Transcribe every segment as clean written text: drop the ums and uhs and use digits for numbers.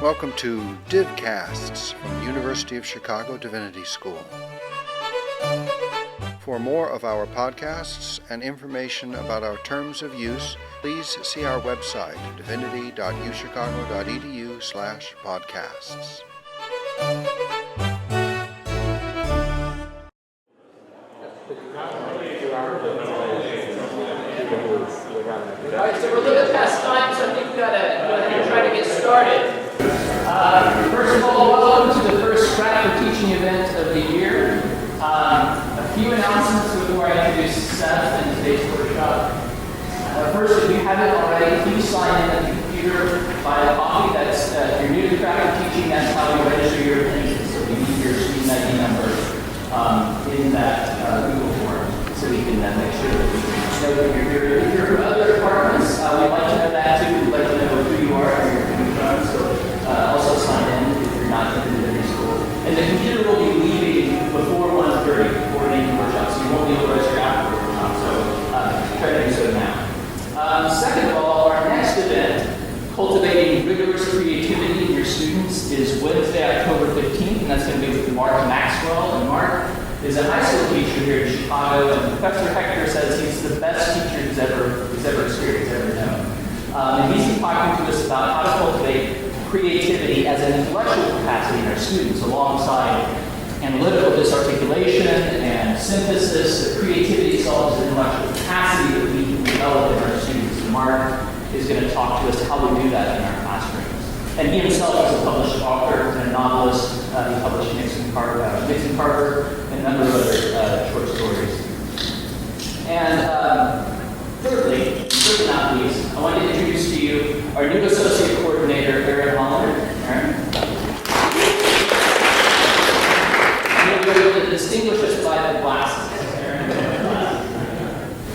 Welcome to Divcasts from University of Chicago Divinity School. For more of our podcasts and information about our terms of use, please see our website, divinity.uchicago.edu/podcasts. All right, so we're a little bit past time, so I think we've got to go ahead and try to get started. First of all, welcome to the first Scratch for Teaching event of the year. A few announcements before I introduce Seth and today's workshop. First, if you haven't already, please sign in at the computer, buy a copy. That's if you're new to Scratch for Teaching, that's how you register your attendance. So we need your student ID number in that Google form, so we can then make sure that we can know that you're here. If you're from other departments, we'd like to know that too. We'd like to know who you are and where you're coming from. So also sign in if you're not in Divinity School. And the computer will be leaving before 1:30 for an evening workshop, so you won't be able to register after the workshop. So try to do so now. Second of all, our next event, Cultivating Rigorous Creativity in Your Students, is Wednesday, October 15th, and that's going to be with Mark Maxwell. And Mark is a high school teacher here in Chicago, and Professor Hector says he's the best teacher he's ever experienced, ever known. And he's been talking to us about how to cultivate creativity as an intellectual capacity in our students, alongside analytical disarticulation and synthesis. The creativity itself is an intellectual capacity that we can develop in our students. And Mark is going to talk to us how we do that in our classrooms. And he himself is a published author and a novelist. He published Nixon Carver, and a number of other short stories. And thirdly, certainly not least, I want to introduce to you our new associate coordinator, Aaron Hollander. Aaron? You'll be able to distinguish us by the glasses.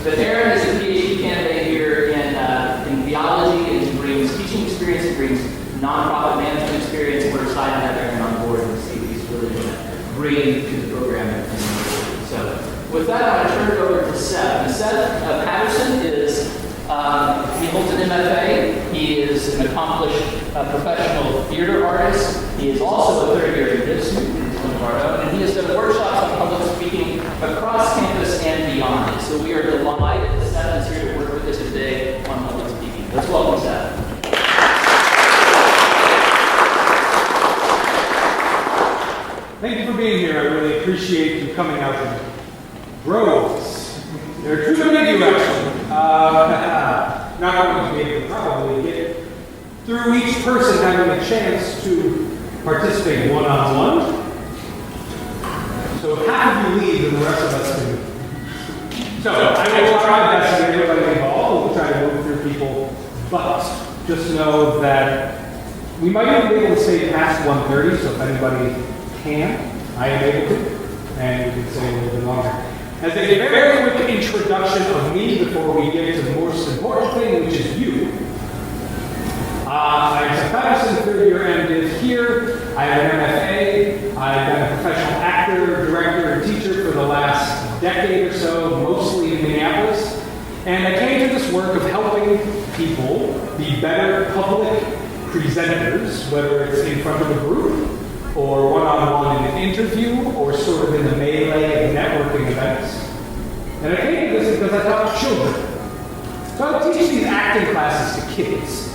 But Aaron is a PhD candidate here in theology, and he brings teaching experience, he brings nonprofit management experience, and we're excited to have Aaron on board and see what he's really going to bring to the program. So, with that, I'm going to turn it over to Seth. And Seth Patterson he holds an MFA. He is an accomplished professional theater artist. He is also a third-year M.Div student, one of our own, and he has done workshops on public speaking across campus and beyond. So we are delighted that Seth is here to work with us today on public speaking. Let's welcome Seth. Thank you for being here. I really appreciate you coming out in droves. There are too many of you, actually. Not going to be able to probably get through each person having a chance to participate one-on-one. So half of you leave and the rest of us do. So I will try my best to get everybody involved. We'll try to move through people. But just know that we might even be able to stay past 1:30, so if anybody can, I am able to, and we can stay a little bit longer. As a very quick introduction of me before we get to the most important thing, which is you. I'm Seth Patterson, third-year M.Div here. I have an MFA. I've been a professional actor, director, and teacher for the last decade or so, mostly in Minneapolis. And I came to this work of helping people be better public presenters, whether it's in front of a group, or one-on-one in an interview, or sort of in the melee of networking events. And I came to this because I taught children. So I would teach these acting classes to kids,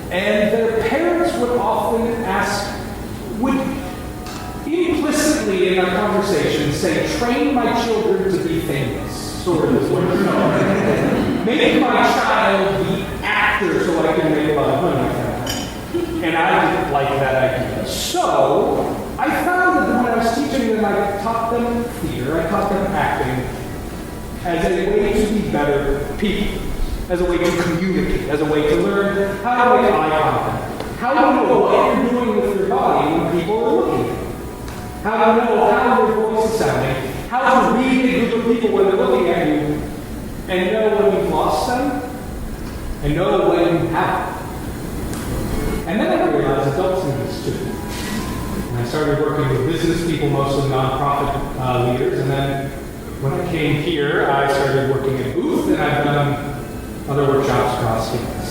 and their parents would often would implicitly in our conversation say, train my children to be famous, sort of is what you know. Make my child the actor so I can make a lot of money. And I didn't like that idea. So, I found that when I was teaching them, I taught them theater, I taught them acting as a way to be better people, as a way to communicate, as a way to learn how to make eye contact, how to know what you're doing with your body when people are looking at you, how to know how your voice is sounding, how to read a group of people when they're looking at you, and know when you've lost them, and know when you haven't. And then I realized adults need this too. And I started working with business people, mostly nonprofit leaders. And then when I came here, I started working at Booth, and I've done other workshops across campus.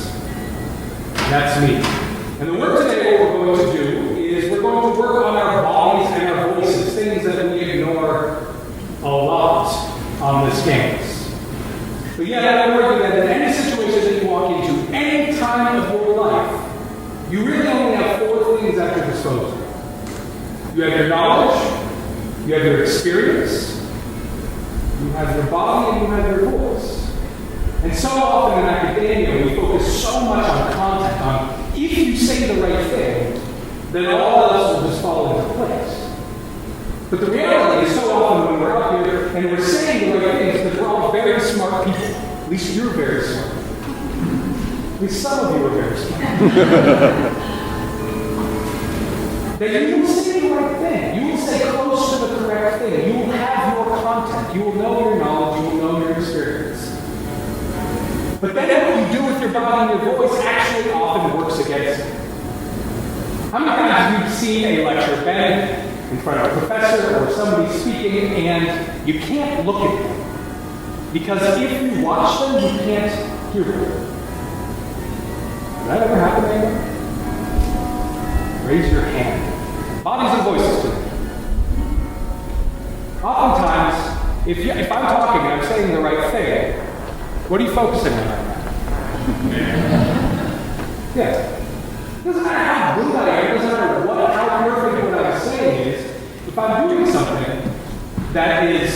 And that's me. And the work today, what we're going to do to work on our bodies and our voices, things that we ignore a lot on this campus. But yet, I would argue that in any situation that you walk into, any time of your life, you really only have 4 things at your disposal. You have your knowledge, you have your experience, you have your body, and you have your voice. And so often in academia, we focus so much on content, on if you say the right thing, then all else will just fall into place. But the reality is so often when we're up here and we're saying the right things, because we're all very smart people. At least you're very smart. At least some of you are very smart. That you will say the right thing. You will stay close to the correct thing. You will have your content. You will know your knowledge. You will know your experience. But then what you do with your body and your voice actually often works against you. How many times have you seen a lecture been in front of a professor or somebody speaking and you can't look at them? Because if you watch them, you can't hear them. Has that ever happened to anyone? Raise your hand. Bodies and voices too. Oftentimes, if I'm talking and I'm saying the right thing, what are you focusing on right now? Yeah. It doesn't matter how good I am, it doesn't matter how perfect what I'm saying is. If I'm doing something that is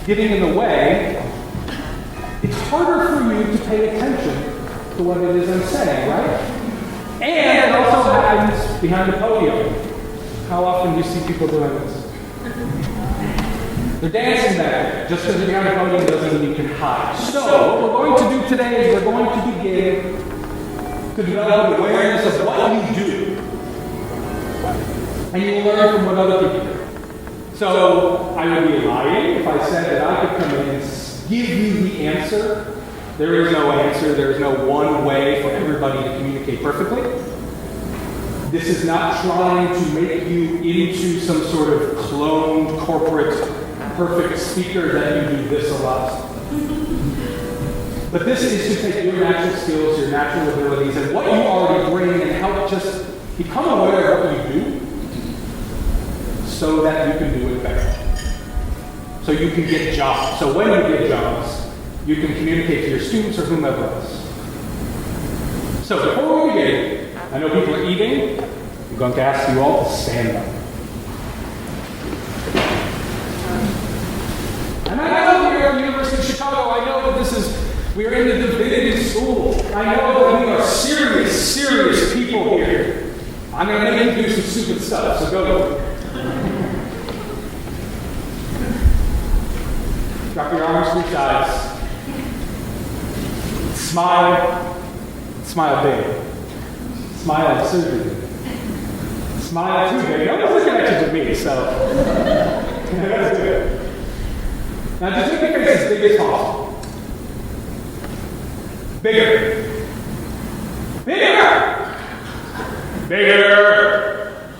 getting in the way, it's harder for you to pay attention to what it is I'm saying, right? And it also happens behind the podium. How often do you see people doing this? They're dancing back there. Just because you're behind the podium doesn't mean you can hide. So, what we're going to do today is we're going to begin to develop awareness of what you do. And you will learn from what other people do. So, I would be lying if I said that I could come in and give you the answer. There is no answer. There is no one way for everybody to communicate perfectly. This is not trying to make you into some sort of cloned corporate perfect speaker that you do this a lot. But this is to take your natural skills, your natural abilities, and what you already bring and help just become aware of what you do so that you can do it better. So you can get jobs. So when you get jobs, you can communicate to your students or whomever else. So before we begin, I know people are eating. I'm going to ask you all to stand up. And I know we're at the University of Chicago. I know that we are in the Divinity School. I know that we are serious, serious people here. I'm going to make you do some stupid stuff, so go. Drop your arms to your sides. Smile. Smile big. Smile surgery. Smile too big. No one's looking at you but me, so that's good. Now just make your face as big as possible. Bigger. Bigger. Bigger.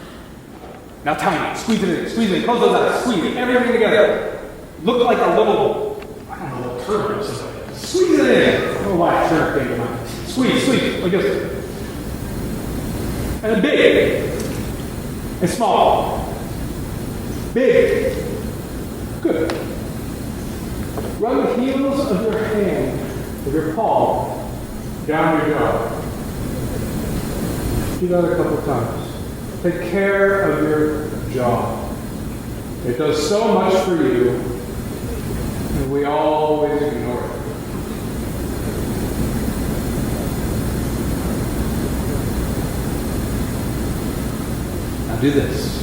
Now tiny. Squeeze it in. Squeeze it in. Close those eyes. Squeeze everything together. Look like a little, I don't know, little turd or something. Squeeze it in. I don't know why I turned thing in my Squeeze, like this. And then big. And small. Big. Good. Run the heels of your hand, of your palm, down your jaw. Do that a couple times. Take care of your jaw. It does so much for you, and we always ignore it. Now do this.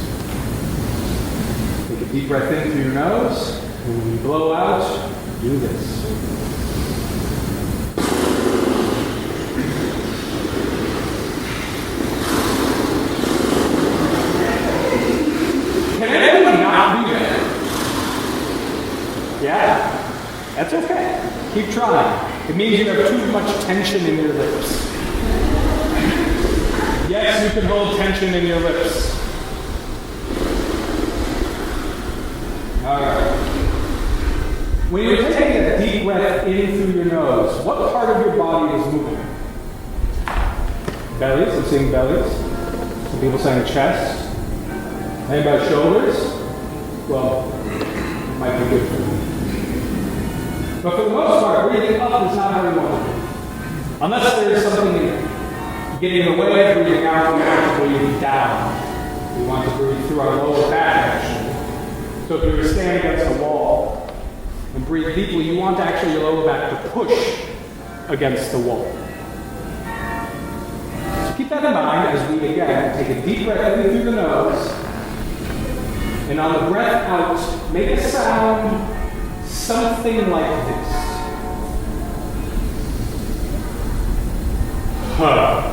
Take a deep breath in through your nose, and when you blow out, do this. Can anyone not do that? Yeah, that's okay. Keep trying. It means you have too much tension in your lips. Yes, you can hold tension in your lips. All right. When you're taking a deep breath in through your nose, what part of your body is moving? Bellies. I'm seeing bellies. Some people saying chest. Anybody's shoulders? Well, might be good for you. But for the most part, breathing up is not how we want to do. Unless there's something getting in the way of breathing out, we want to breathe down. We want to breathe through our lower back, actually. So if you were to stand against a wall and breathe deeply, you want actually your lower back to push against the wall. So keep that in mind as we, again, take a deep breath in through the nose. And on the breath out, make a sound something like this. Huh.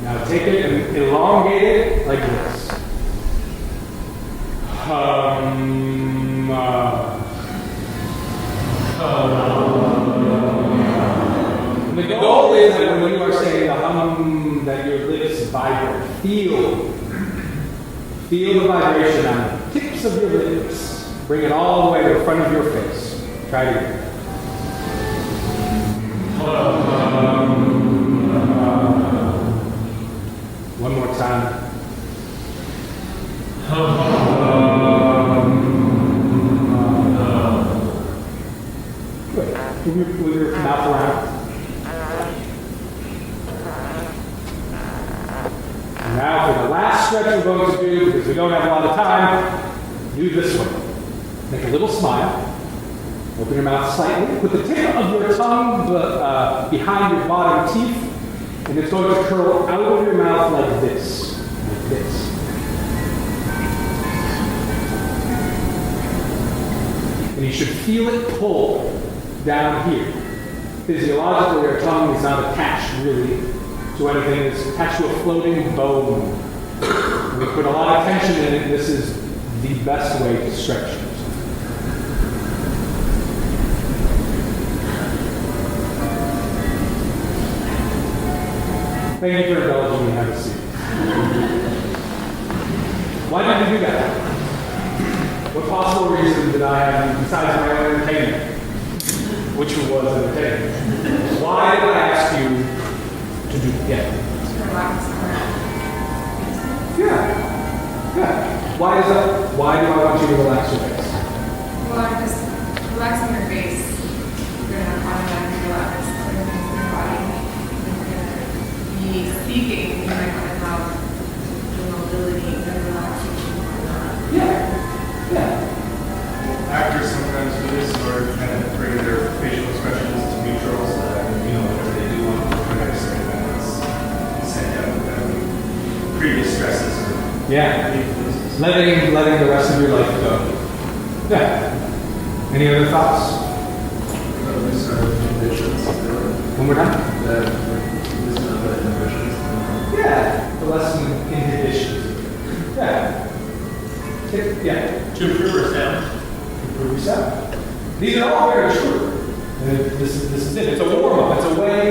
Now take it and elongate it like this. The goal is that when you are saying the hum, that your lips vibrate. Feel the vibration on the tips of your lips. Bring it all the way to the front of your face. Try it again. One more time. Good. Move your mouth around. Now for the last stretch we're going to do, because we don't have a lot of time, do this one. Make a little smile. Open your mouth slightly. Put the tip of your tongue behind your bottom teeth, and it's going to curl out of your mouth like this. Like this. And you should feel it pull down here. Physiologically, our tongue is not attached really to anything. It's attached to a floating bone. When we put a lot of tension in it, this is the best way to stretch it. Thank you for indulging me. Have a seat. Why did you do that? What possible reason did I have besides my own entertainment? Which was entertainment. Why did I ask you to do it? Yeah. Why is that? Why do I want you to relax your face? Well, I'm just relaxing your face. You're going to automatically relax other things in your body. You're going to be speaking. You might want to have the mobility and relaxation. Yeah. Actors sometimes do this or kind of bring their facial expressions to neutral so that, whatever they do on the next segment is sent out with them. Previous stresses or Letting the rest of your life go. Yeah. Any other thoughts? these are conditions. One more time? These are the inhibitions. Yeah. The lesson inhibitions. Yeah. To improve our sound. Improve your sound. These are all very true. This is it. It's a warm-up. It's a way.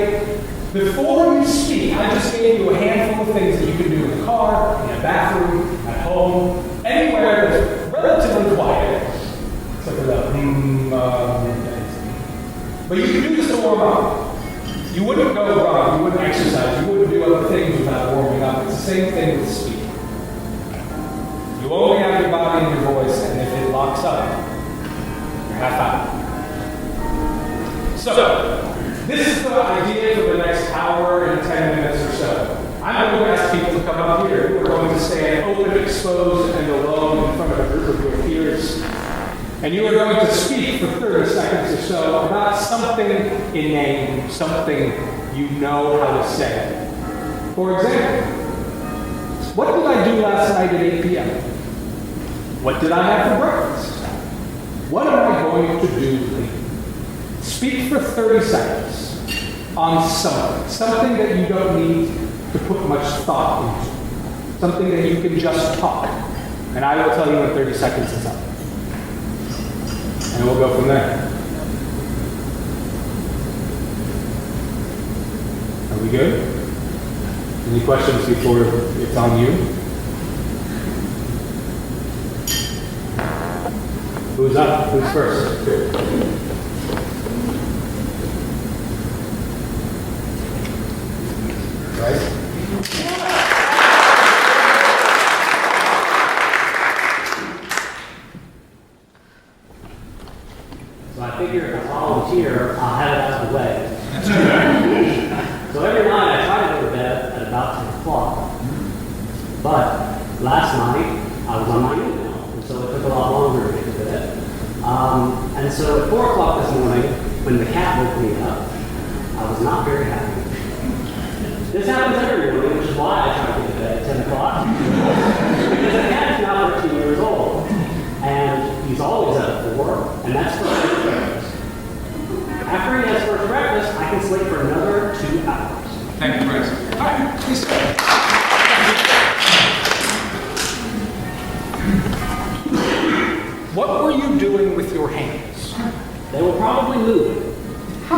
Before you speak, I just gave you a handful of things that you can do in the car, in a bathroom, at home, anywhere that's relatively quiet. Except for the but you can do this to warm up. You wouldn't go run, you wouldn't exercise, you wouldn't do other things without warming up. It's the same thing with speaking. You only have your body and your voice, and if it locks up, you're half out. So, this is the idea for the next hour and 10 minutes or so. I'm going to ask people to come up here who are going to stand open, exposed, and alone in front of a group of your peers. And you are going to speak for 30 seconds or so about something inane, something you know how to say. For example, what did I do last night at 8 p.m.? What did I have for breakfast? What am I going to do later? Speak for 30 seconds on something that you don't need to put much thought into, something that you can just talk. And I will tell you when 30 seconds is up. And we'll go from there. Are we good? Any questions before it's on you? Who's up? Who's first? Right? So I figure if I volunteer, I'll have it out of the way. So every night I try to go to bed at about 10 o'clock. But last night I was on my email, and so it took a lot longer to get to bed. And so at 4 o'clock this morning, when the cat woke me up, I was not very happy. This happens every morning, which is why I try to get to bed at 10 o'clock. Because the cat is now 13 years old. And he's always up at 4, and that's first breakfast. After he has first breakfast, I can sleep for another 2 hours. Thank you, Bryce. All right, please stay. What were you doing with your hands? They will probably move. I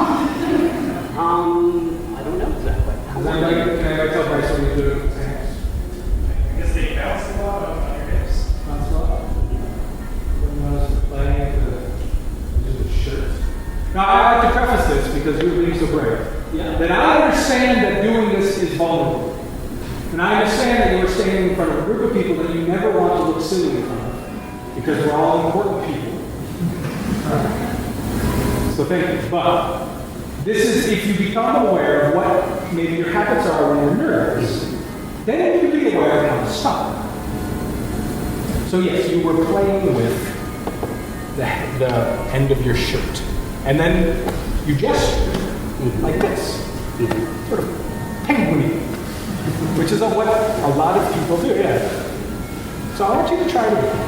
don't know exactly. Can I tell Bryce what you're doing with his hands? I guess they bounce a lot on your hips. Bounce off? When I was playing the shirt. Now, I like to preface this because you're being so brave. Yeah. That I understand that doing this is vulnerable. And I understand that you are standing in front of a group of people that you never want to look silly in front of. Because we're all important people. So thank you. But this is if you become aware of what maybe your habits are when you're nervous, then you can be aware of how to stop. So yes, you were playing with the end of your shirt. And then you gestured like this. Sort of penguin, which is what a lot of people do, yeah. So I want you to try it again.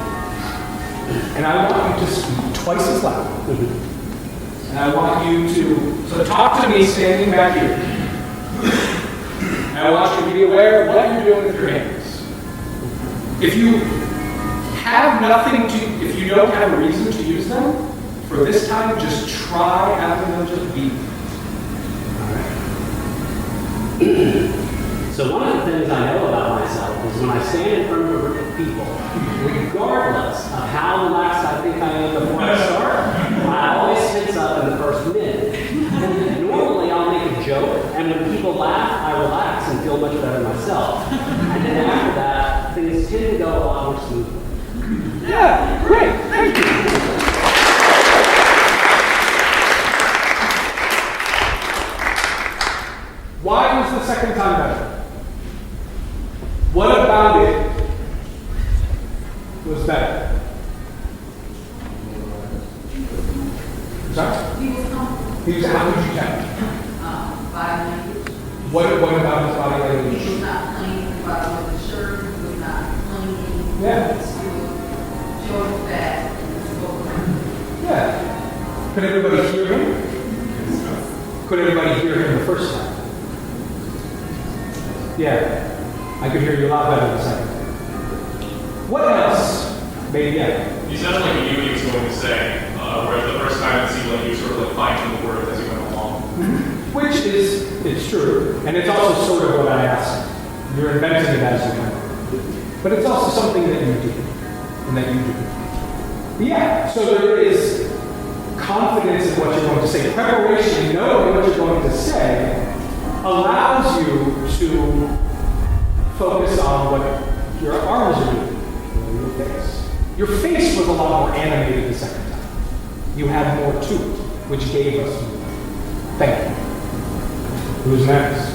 And I want you to speak twice as loud. And I want you to, so talk to me standing back here. And I want you to be aware of what you're doing with your hands. If you have nothing to, if you don't have a reason to use them, for this time, just try having them just be. So one of the things I know about myself is when I stand in front of a group of people, regardless of how relaxed I think I am before I start, I always tense up in the first minute. Normally I'll make a joke, and when people laugh, I relax and feel much better myself. And then after that, things tend to go a lot more smoothly. Yeah, great, thank you. Why was the second time better? What about it was better? Sorry? He was comfortable. He was, how did you tell? Body language. What about his body He language? was not playing with the bottom of the shirt. He was not playing. Yeah. He was showing back and spoke. Yeah. Could everybody hear him? Could everybody hear him the first time? Yeah. I could hear you a lot better the second time. What else? Maybe, yeah. You sounded like you knew what he was going to say, whereas the first time it seemed like you were sort of like finding the words as you went along. Which is, it's true. And it's also sort of what I asked. You're inventing it as you come. But it's also something that you do. And that you do. But yeah, so there is confidence in what you're going to say. Preparation, knowing what you're going to say, allows you to focus on what your arms are doing, your face. Your face was a lot more animated the second time. You had more to it, which gave us more. Thank you. Who's next?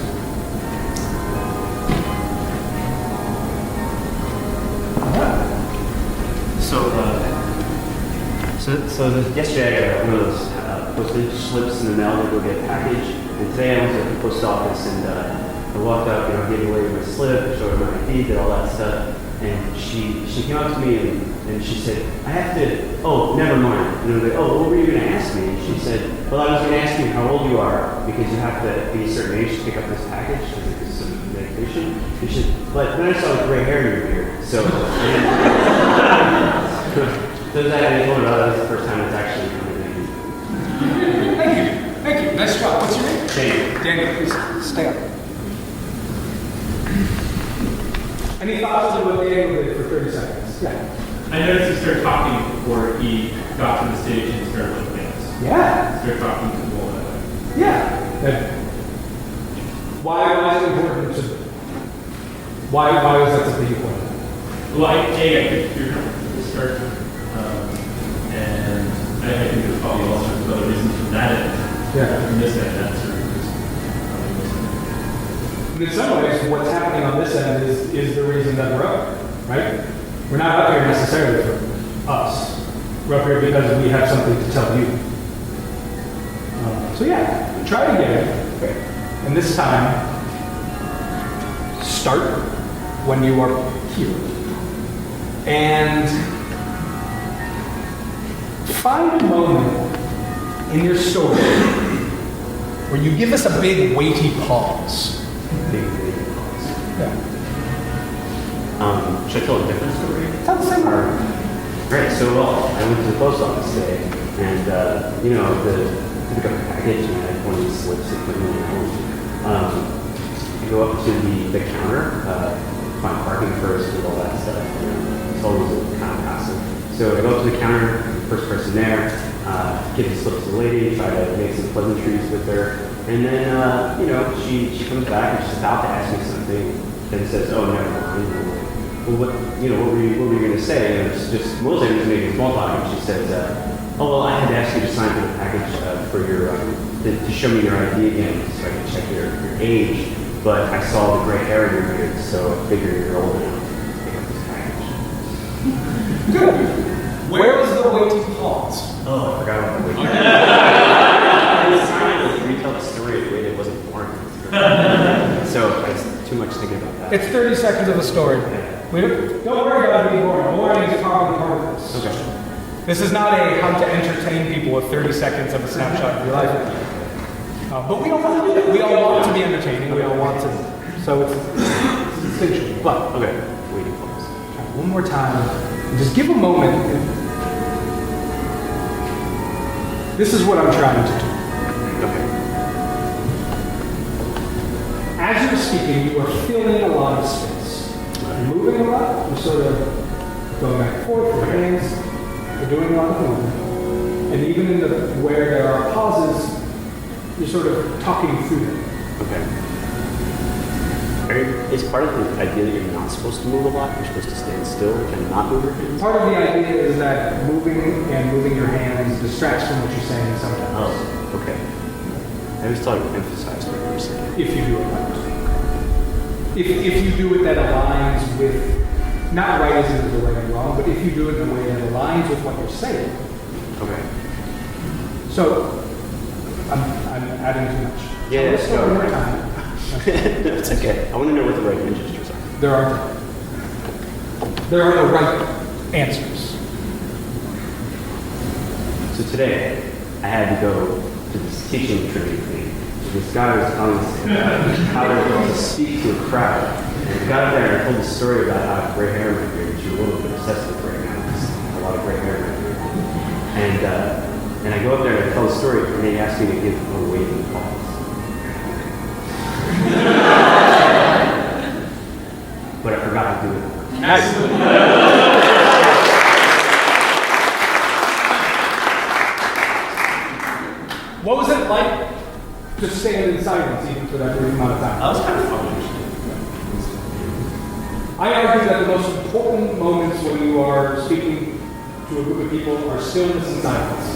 Yesterday I got one of those postage slips in the mail to go get a package, and today I went to the post office and I walked up, gave away my slip, showed her my ID, did all that stuff, and she came up to me and she said, I have to, oh, never mind. And I was like, oh, what were you going to ask me? And she said, well, I was going to ask you how old you are, because you have to be a certain age to pick up this package, because it's some medication. And she said, but then I saw gray hair in your beard, so. So that I told her that was the first time it's actually coming in. Thank you. Nice job. What's your name? Daniel. Daniel, please stay up. Any thoughts on what Daniel did for 30 seconds? Yeah. I noticed he started talking before he got to the stage and started to dance. Yeah. Start talking to people that way. Yeah. Why is it important to? Why is that something important? Well, I think you're to start, and I think there's probably all sorts of other reasons from that end. Yeah. From this end, that's sort of In some ways, what's happening on this end is the reason that we're up, right? We're not up here necessarily for us. We're up here because we have something to tell you. So yeah, try it again. And this time, start when you are here. And find a moment in your story where you give us a big weighty pause. Yeah. Should I tell a different story? Tell the same one. Right, so I went to the post office today, and to pick up a package, and I had one of these slips and put it in my home. I go up to the counter, find parking first, and all that stuff. It's always kind of hassle. So I go up to the counter, first person there, give the slip to the lady, try to make some pleasantries with her. And then, she comes back and she's about to ask me something, and says, "Oh, never mind." And I'm like, "Well, what were you going to say?" And it's just mostly just making small talk. And she says, "Oh, well, I had to ask you to sign for the package for your to show me your ID again, so I can check your age. But I saw the gray hair in your beard, so I figured you're old enough to pick up this package." Good. Where was the weighty pause? Oh, I forgot about the weighty. I was trying to retell the story in a way that wasn't boring. So it's too much thinking about that. It's 30 seconds of a story. Don't worry about it being boring. Boring is probably part of this. Okay. This is not a how to entertain people with 30 seconds of a snapshot of your life. But we don't want to do that. We all want to be entertaining. We all want to. So it's a distinction. But Okay. Waiting pause. one more time. Just give a moment. This is what I'm trying to do. Okay. As you're speaking, you are filling a lot of space. You're moving a lot. You're sort of going back and forth with your hands. You're doing a lot of movement. And even in where there are pauses, you're sort of talking through them. Okay. Is part of the idea that you're not supposed to move a lot? You're supposed to stand still and not move your hands? Part of the idea is that moving your hands distracts from what you're saying sometimes. Oh, okay. I always thought it would emphasize what you were saying. If you do it right. If you do it that aligns with, not right isn't the way you're wrong, but if you do it in a way that aligns with what you're saying. Okay. So, I'm adding too much. Yeah, so let's go go. one more time. It's okay. I want to know what the right hand gestures are. There are no right answers. So today, I had to go to this teaching training thing. This guy was telling us about how they're going to speak to a crowd. And I got up there and I told the story about how I have gray hair in my beard, which you're a little bit obsessed with right now. Because I have a lot of gray hair in my beard. And I go up there and I tell the story, and they ask me to give a waving pause. But I forgot to do it. What was it like to stand in silence even for that brief amount of time? That was kind of fun, actually. I argue that the most important moments when you are speaking to a group of people are stillness and silence.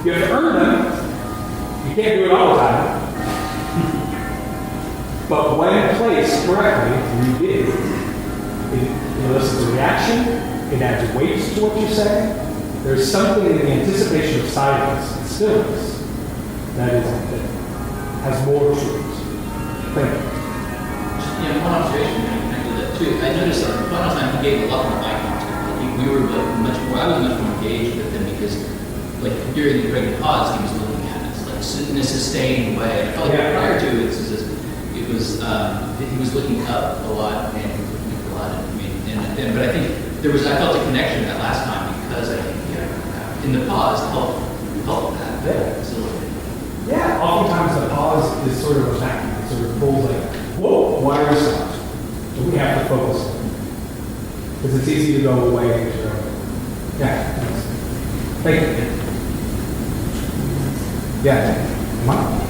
You have to earn them. You can't do it all the time. But when placed correctly, you did. It elicits a reaction. It adds weight to what you say. There's something in the anticipation of silence and stillness that has more to it. Thank you. Yeah, one observation connected to that too. I noticed that a lot of times he gave a lot more eye contact. We were much more. I was much more engaged with him because, like during the pregnant pause, he was looking at us like in a sustained way. I felt like prior to it, he was looking up a lot and he was looking up a lot. But I think I felt a connection that last time because I think in the pause helped that facilitate. Yeah, oftentimes the pause is sort of a vacuum. It sort of pulls like, whoa, why are we stopped? So we have to focus on it. Because it's easy to go away. Yeah, thanks. Thank you. Yeah, come on.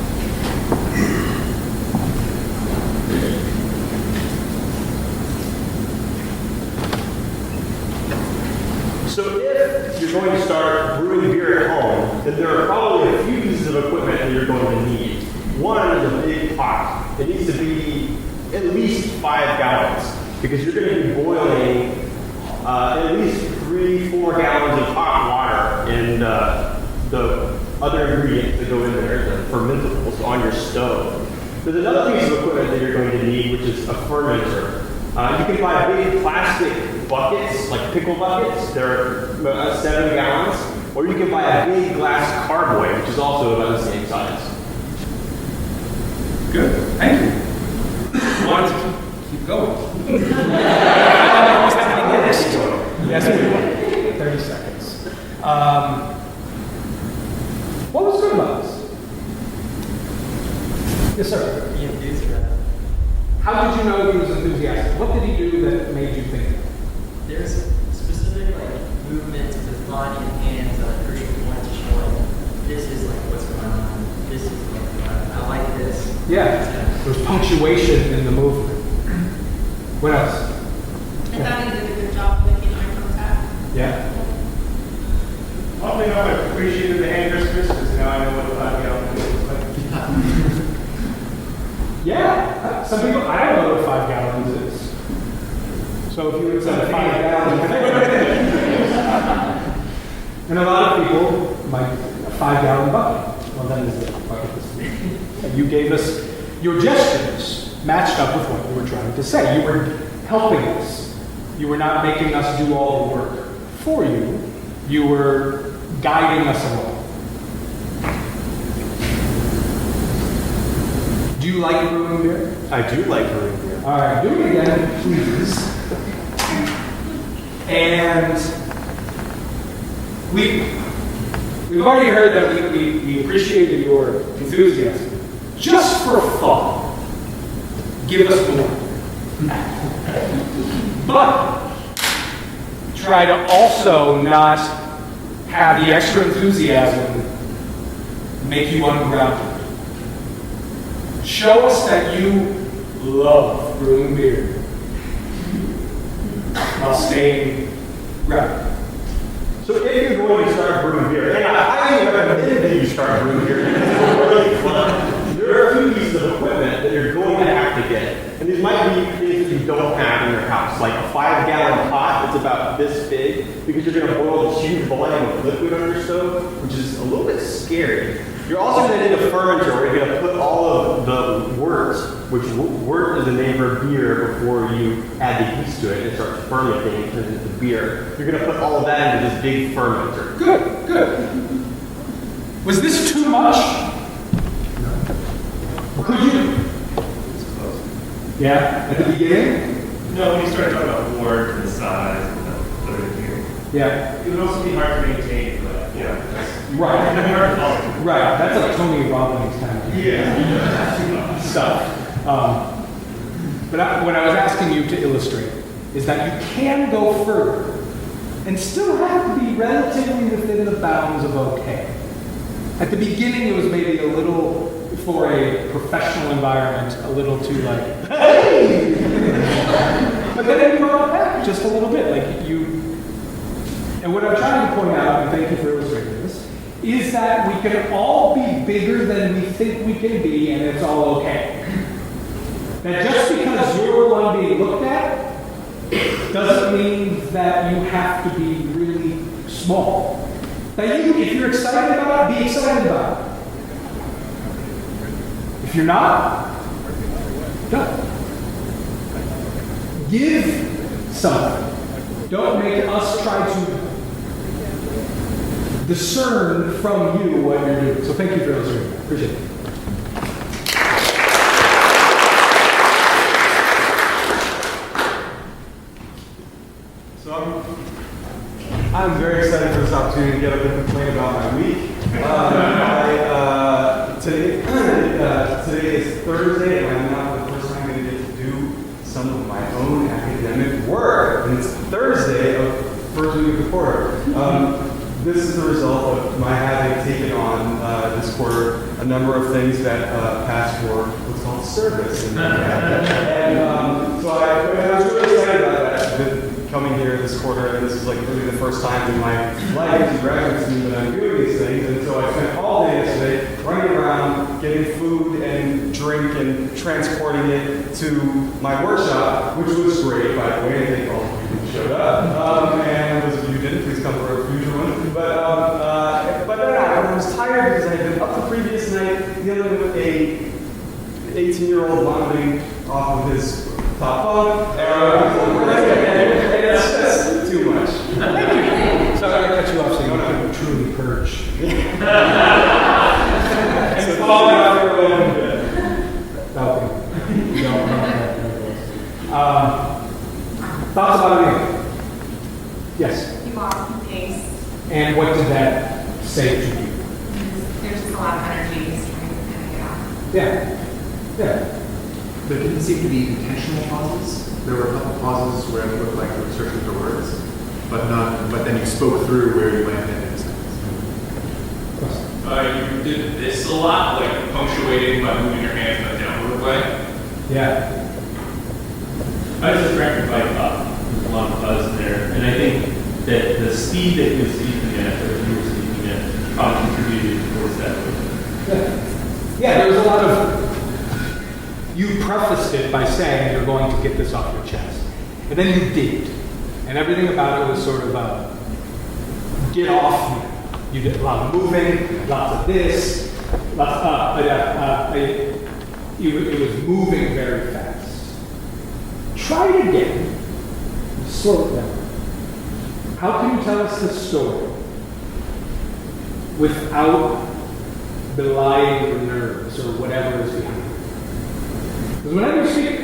So if you're going to start brewing beer at home, then there are probably a few pieces of equipment that you're going to need. One is a big pot. It needs to be at least 5 gallons because you're going to be boiling at least 3-4 gallons of hot water and the other ingredients that go in there, the fermentables, on your stove. There's another piece of equipment that you're going to need, which is a fermenter. You can buy big plastic buckets, like pickle buckets. They're 7 gallons. Or you can buy a big glass carboy, which is also about the same size. Good, thank you. Want to keep going? Yes, we will. 30 seconds. What was good about this? Yes, sir. Be enthusiastic. How did you know he was enthusiastic? What did he do that made you think? There's specific movements of his body and hands that are crucial points to show this is what's going on. This is what's going on. I like this. Yeah, there's punctuation in the movement. What else? I thought he did a good job of making eye contact. Yeah. One thing I appreciated the hand gestures because now I know what 5 gallons looks like. Yeah, some people, I don't know what 5 gallons is. So if you would say 5 gallons, and a lot of people might, a 5 gallon bucket. Well, then is the bucket. You gave us, your gestures matched up with what you were trying to say. You were helping us. You were not making us do all the work for you. You were guiding us along. Do you like brewing beer? I do like brewing beer. All right, do it again, please. And we've already heard that we appreciated your enthusiasm. Just for fun, give us more. But try to also not have the extra enthusiasm make you ungrounded. Show us that you love brewing beer while staying grounded. So if you're going to start brewing beer, and I highly recommend that you start brewing beer because it's really fun, there are a few pieces of equipment that you're going to have to get. And these might be things that you don't have in your house, like a 5 gallon pot that's about this big, because you're going to boil this huge volume of liquid on your stove, which is a little bit scary. You're also going to need a fermenter where you're going to put all of the wort, which wort is the name for beer before you add the yeast to it and it starts fermenting and turns into beer. You're going to put all of that into this big fermenter. Good, good. Was this too much? Could you? Yeah, at the beginning? No, when you start talking about wort and size and the other thing, Yeah. it would also be hard to maintain, but Right. it'd be hard to follow. Right, that's like Tony Robbins kind of stuff. But what I was asking you to illustrate is that you can go further and still have to be relatively within the bounds of okay. At the beginning, it was maybe a little, for a professional environment, a little too hey! But then you brought it back just a little bit, and what I'm trying to point out, and thank you for illustrating this, is that we can all be bigger than we think we can be, and it's all okay. That just because you're the one being looked at, doesn't mean that you have to be really small. That if you're excited about it, be excited about it. If you're not, don't. Give something. Don't make us try to discern from you what you're doing. So thank you for illustrating that. Appreciate it. So I'm very excited for this opportunity to get up and complain about my week. Today is Thursday, and I'm now for the first time going to get to do some of my own academic work. And it's Thursday of first week of the quarter. this is the result of my having taken on this quarter a number of things that pass for what's called service. And so I was really excited about that, coming here this quarter, and this is like really the first time in my life as a graduate student that I'm doing these things. And so I spent all day yesterday running around, getting food and drink and transporting it to my workshop, which was great, by the way. I think all of you showed up. And those of you who didn't, please come for a future one. But then I was tired because I had been up the previous night dealing with a 18-year-old vomiting off of his top bunk. And it's just too much. Sorry I cut you off so you couldn't truly purge. And falling out your own bed. Thoughts about it? Yes. You lost pace. And what did that say to you? There's just a lot of energy just trying to kind of get out. Yeah. Yeah. There didn't seem to be intentional pauses. There were a couple pauses where it looked like you were searching for words, but then you spoke through where you landed in a sentence. You did this a lot, like punctuating by moving your hands in a downward way. Yeah. I was distracted by a lot of buzz there, and I think that the speed that he was speaking at, or you were speaking at, probably contributed towards that. Yeah, there was a lot of. You prefaced it by saying you're going to get this off your chest, and then you did, and everything about it was sort of get off. You did a lot of moving, lots of this, lots it was moving very fast. Try it again. Slow it down. How can you tell us this story without belying your nerves or whatever is behind it? Because whenever you speak,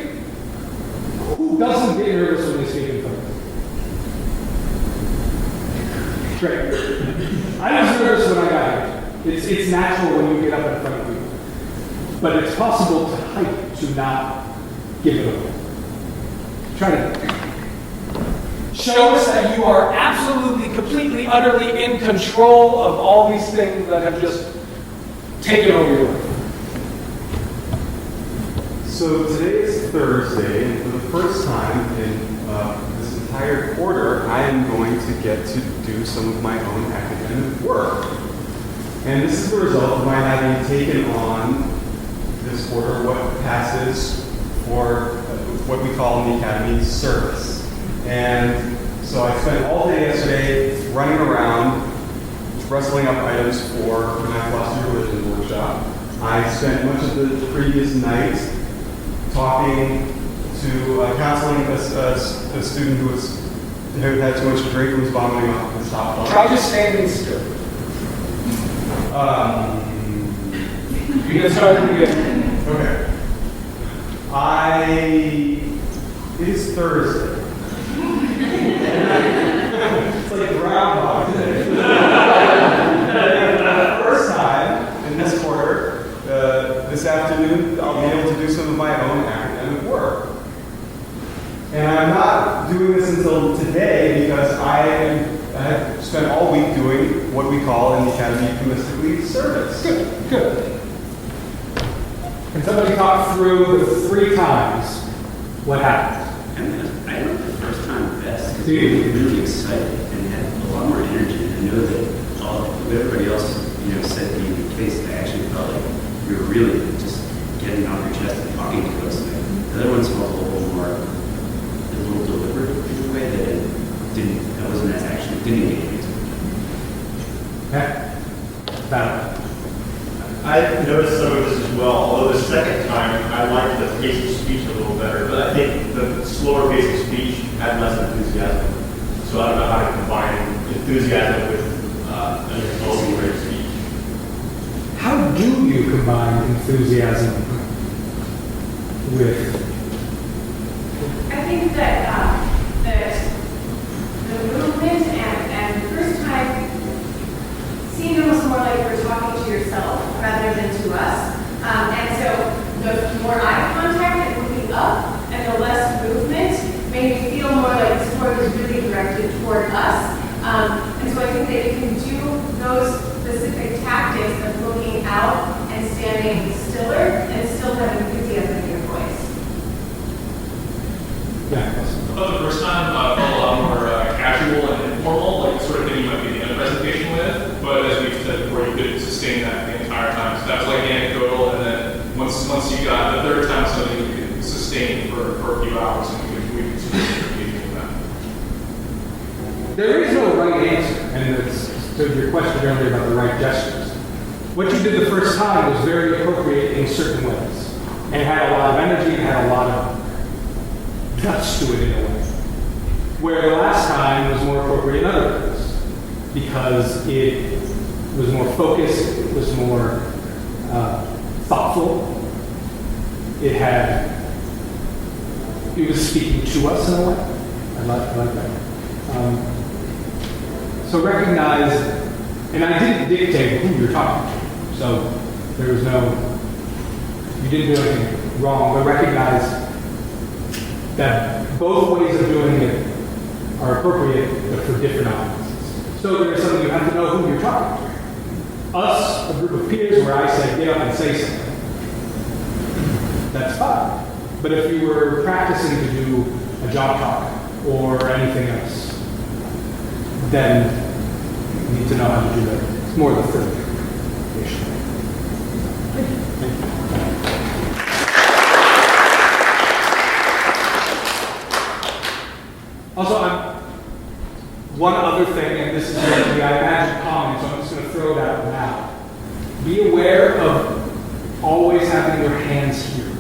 who doesn't get nervous when they speak in front of you? Great. I was nervous when I got here. It's natural when you get up in front of people. But it's possible to hype, to not give it away. Try it. Show us that you are absolutely, completely, utterly in control of all these things that have just taken over your life. So today is Thursday, and for the first time in this entire quarter, I am going to get to do some of my own academic work. And this is the result of my having taken on this quarter what passes for what we call in the academy service. And so I spent all day yesterday running around, wrestling up items for my philosophy religion workshop. I spent much of the previous night talking to, counseling a student who had too much to drink and was vomiting off his top bunk. Try just standing still. You can start again. Okay. It is Thursday. It's like Groundhog Day. First time in this quarter, this afternoon, I'll be able to do some of my own academic work. And I'm not doing this until today because I have spent all week doing what we call in the academy euphemistically service. Good. Can somebody talk through the 3 times what happened? I know the first time best because we were really excited and had a lot more energy. And I know that everybody else, said being the case, I actually felt like we were really just getting off your chest and talking to us. The other ones felt a little more, a little deliberate in a way that wasn't as actually didn't engage. Okay. Valid. I noticed some of this as well, although the second time I liked the pace of speech a little better, but I think the slower pace of speech had less enthusiasm. So I don't know how to combine enthusiasm with an explosive rate of speech. How do you combine enthusiasm with? I think that the movement and the first time seemed almost more like you're talking to yourself rather than to us. And so the more eye contact and moving up and the less movement made me feel more like the sport was really directed toward us. And so I think that you can do getting stiller and still have enthusiasm in your voice? I thought the first time felt a lot more casual and informal, like the sort of thing you might be in a presentation with. But as we've said before, you could sustain that the entire time. So that was like anecdotal, and then once you got the third time, something you could sustain for a few hours, and we could sort of engage with that. There is no right answer, and it's to your question earlier about the right gestures. What you did the first time was very appropriate in certain ways, and it had a lot of energy, and had a lot of guts to it in a way. Where the last time was more appropriate in other ways, because it was more focused, it was more thoughtful, it was speaking to us in a way. I like that. So recognize, and I didn't dictate who you're talking to, so there was you didn't do anything wrong, but recognize that both ways of doing it are appropriate, but for different audiences. So there's something you have to know who you're talking to. Us, a group of peers, where I say, get up and say something. That's fine. But if you were practicing to do a job talk or anything else, then you need to know how to do that. It's more the third issue. Thank you. Also, one other thing, and this is going to be, I imagine, common, so I'm just going to throw it out now. Be aware of always having your hands here.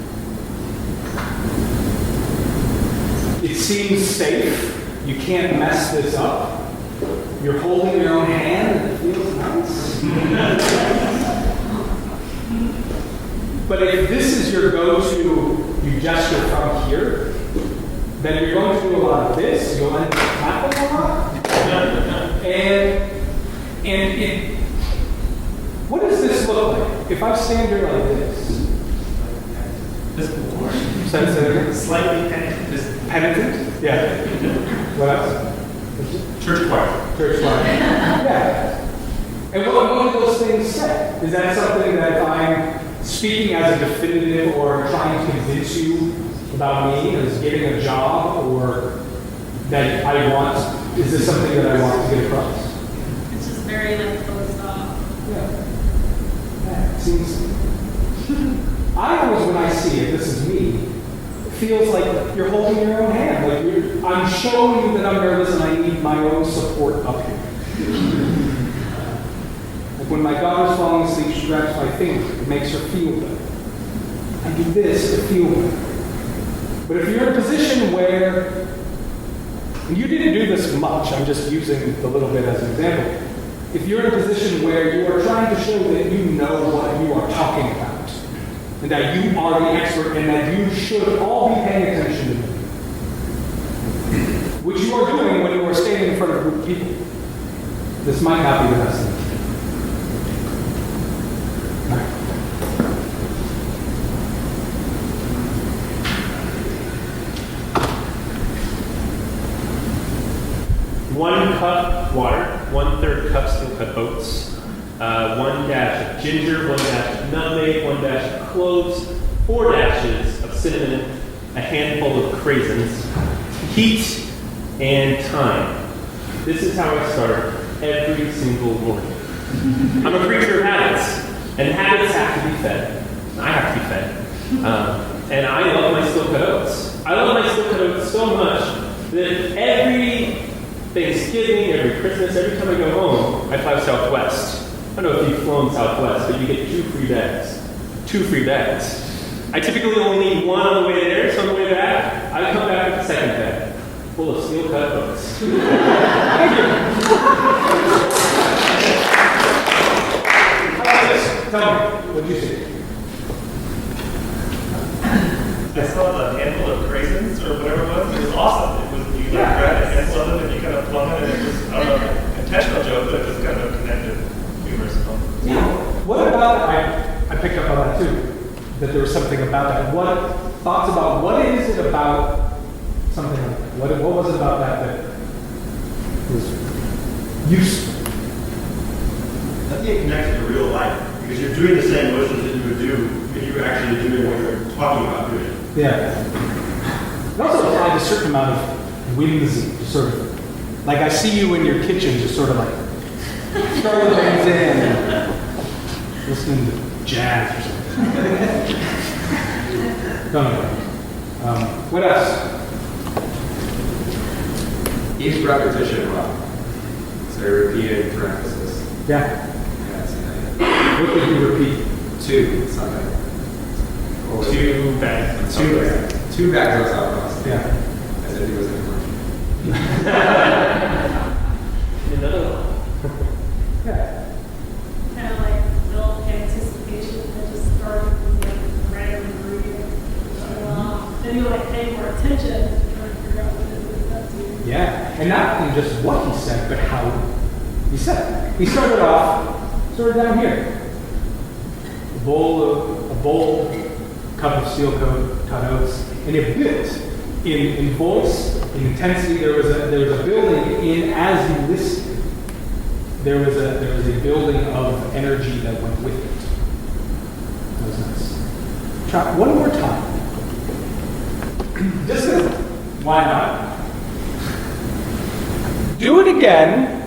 It seems safe. You can't mess this up. You're holding your own hand, and it feels nice. But if this is your go-to, you gesture from here, then you're going to do a lot of this. You'll end up clapping a lot. And what does this look like? If I stand here like this. Slightly penitent. Penitent? Yeah. What else? Church choir. Church choir. Yeah. And what do those things say? Is that something that if I'm speaking as a definitive or trying to convince you about me as getting a job, or that I want, is this something that I want to get across? It's just very like closed off. Yeah. It seems. I always, when I see it, this is me, it feels like you're holding your own hand. Like I'm showing you that I'm nervous and I need my own support up here. Like when my daughter's falling asleep, she grabs my finger. It makes her feel better. I do this to feel better. But if you're in a position where, and you didn't do this much, I'm just using the little bit as an example. If you're in a position where you are trying to show that you know what you are talking about, and that you are the expert, and that you should all be paying attention to me, which you are doing when you are standing in front of a group of people, this might not be the best thing. One cup water, 1/3 cup steel cut oats, 1 dash of ginger, 1 dash of nutmeg, 1 dash of cloves, 4 dashes of cinnamon, a handful of craisins, heat, and thyme. This is how I start every single morning. I'm a creature of habits, and habits have to be fed. I have to be fed. And I love my steel cut oats. I love my steel cut oats so much that every Thanksgiving, every Christmas, every time I go home, I fly Southwest. I don't know if you've flown Southwest, but you get 2 free bags. 2 free bags. I typically only need 1 on the way there, so on the way back, I come back with the 2nd bag, full of steel cut oats. Thank you. How about this? Tell me, what did you see? I saw the handful of craisins or whatever it was. It was awesome. It was you grabbed a handful of them and you kind of flung it, and it was I don't know, intentional joke, but it was kind of connected, humorous. Yeah. What about I picked up on that too. That there was something about that. What thoughts about what is it about something like that? What was it about that was useful? I think it connected to real life. Because you're doing the same motions that you would do if you were actually doing what you're talking about doing. Yeah. It also applies a certain amount of whimsy, just sort of, like I see you in your kitchen, just sort of like throwing things in, and listening to jazz or something. Don't know. What else? Each repetition well. So repeated for emphasis. Yeah. What did you repeat? 2 something. Or 2 bags. 2 bags of sauerkraut. Yeah. As if it was an Another one. Yeah. Kind of like build anticipation and just start with like random ingredient. Then you like pay more attention and try to figure out what it is up to. Yeah. And not in just what he said, but how he said it. He started off sort of down here. A bowl, cup of steel cut oats, and it built in voice, in intensity. There was a building in as you listened. There was a building of energy that went with it. That was nice. Try one more time. Just why not? Do it again,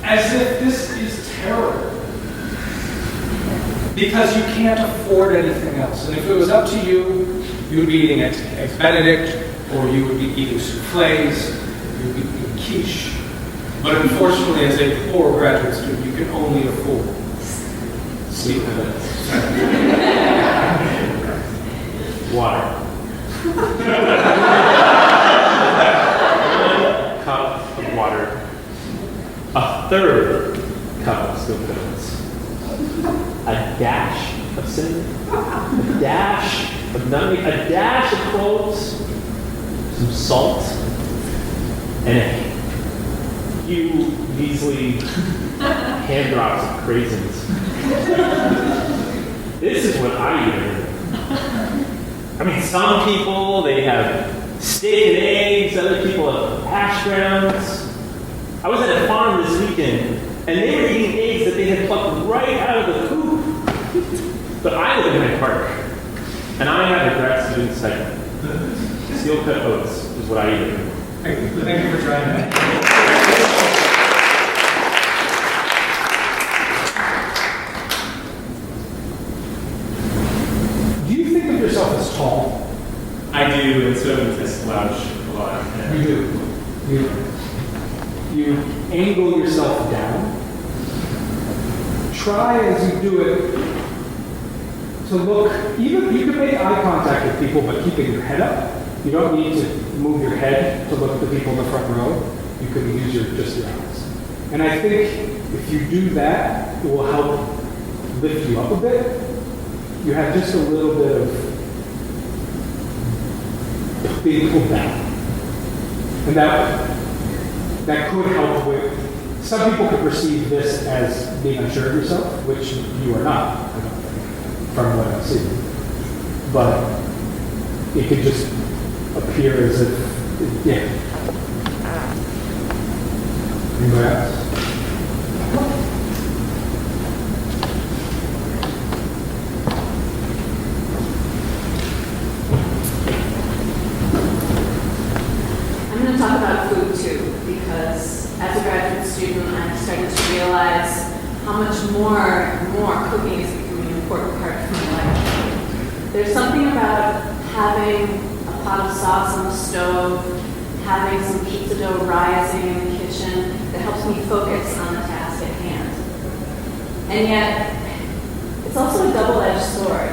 as if this is terrible. Because you can't afford anything else. And if it was up to you, you would be eating eggs Benedict, or you would be eating souffles, you would be eating quiche. But unfortunately, as a poor graduate student, you can only afford sleep Water. 1 cup of water. 1/3 cup of steel oats. A dash of cinnamon. A dash of nutmeg. A dash of cloves. Some salt. And a few measly hand drops of craisins. This is what I eat. I mean, some people, they have steak and eggs, other people have hash browns. I was at a farm this weekend, and they were eating eggs that they had plucked right out of the coop. But I live in Hyde Park, and I have a grad student stipend. Steel cut oats is what I eat. Thank you for trying that. Yourself as tall. I do, and so does I slouch a lot. Yeah. You do. You angle yourself down. Try as you do it to look, even you can make eye contact with people, but keeping your head up. You don't need to move your head to look at the people in the front row. You can use just your eyes. And I think if you do that, it will help lift you up a bit. You have just a little bit of being pulled down. And that could help with, some people could perceive this as being unsure of yourself, which you are not, I don't think, from what I've seen. But it could just appear as if, yeah. Anybody else? I'm going to talk about food too, because as a graduate student, I'm starting to realize how much more cooking is becoming an important part of my life. There's something about having a pot of sauce on the stove, having some pizza dough rising in the kitchen that helps me focus on the task at hand. And yet, it's also a double-edged sword,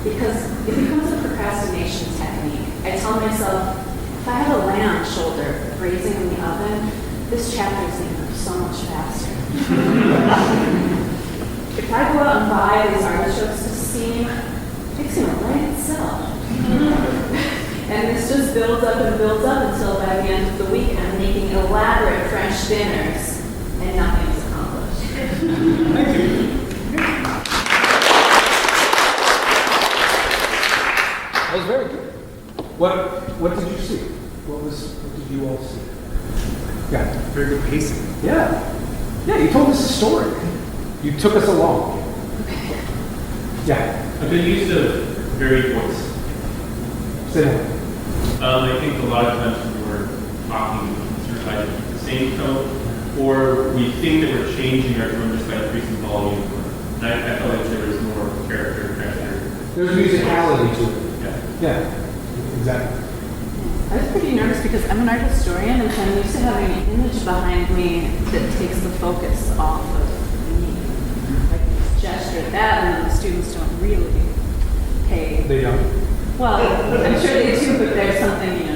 because it becomes a procrastination technique. I tell myself, if I have a lamb shoulder braising in the oven, this chapter is going to go so much faster. If I go out and buy these artichokes to steam, it's going to write itself. And this just builds up and builds up until by the end of the week, I'm making elaborate French dinners and nothing is accomplished. Thank you. That was very good. What did you see? What did you all see? Yeah. Very good pacing. Yeah. Yeah, you told us a story. You took us along. Yeah. I've been used to varied voice. Say that. I think a lot of times when we're talking sort of either the same tone, or we think that we're changing our tone just by increasing volume. And I felt like there was more character texture. There's musicality to it. Yeah, exactly. I was pretty nervous because I'm an art historian, and so I'm used to having an image behind me that takes the focus off of me. Like gesture at that, and then the students don't really pay. They don't. Well, I'm sure they do, but there's something,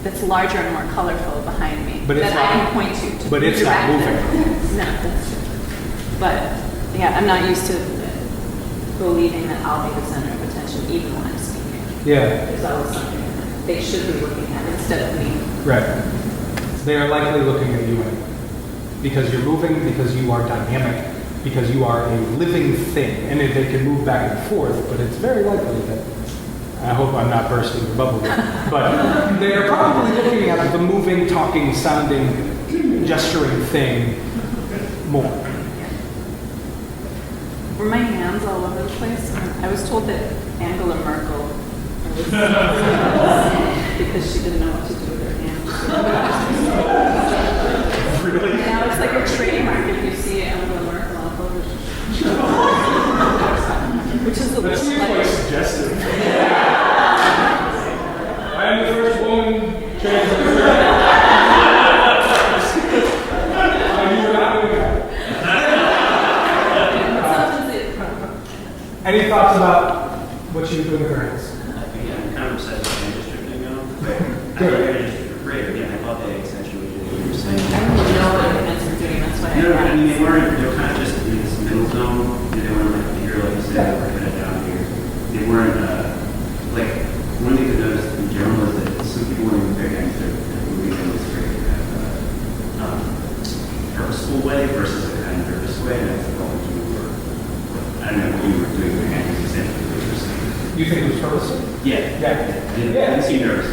that's larger and more colorful behind me But it's that I not- can point to but it's not direct moving. them. No, that's true. But yeah, I'm not used to believing that I'll be the center of attention even when I'm speaking. Yeah. There's always something that they should be looking at instead of me. Right. They are likely looking at you anyway. Because you're moving, because you are dynamic, because you are a living thing. And they can move back and forth, but it's very likely that, I hope I'm not bursting your bubble here, but they are probably looking at the moving, talking, sounding, gesturing thing more. Were my hands all over the place? I was told that Angela Merkel was because she didn't know what to do with her hands. Really? Now it's like a trademark if you see Angela Merkel on television. Which is a That little seems quite suggestive. I am the first woman chancellor. You were not doing that. Any thoughts about what you were doing with your hands? Yeah, I'm kind of obsessed with hand distributing now. I Good. think hand distributed great, but yeah, I love the accentuated what you were saying. I don't even know what your hands are doing, that's why No, I mean, I they were kind of just in this middle zone. They weren't like here, like you said, or kind of down here. They weren't, like, one thing to notice in general is that some people when they their hands, they're moving in this very kind of purposeful way versus a kind of nervous way. And I think all of you were, I don't know what you were doing with your hands, essentially what you were saying. You think it was purposeful? Yeah. Yeah. I didn't seem nervous.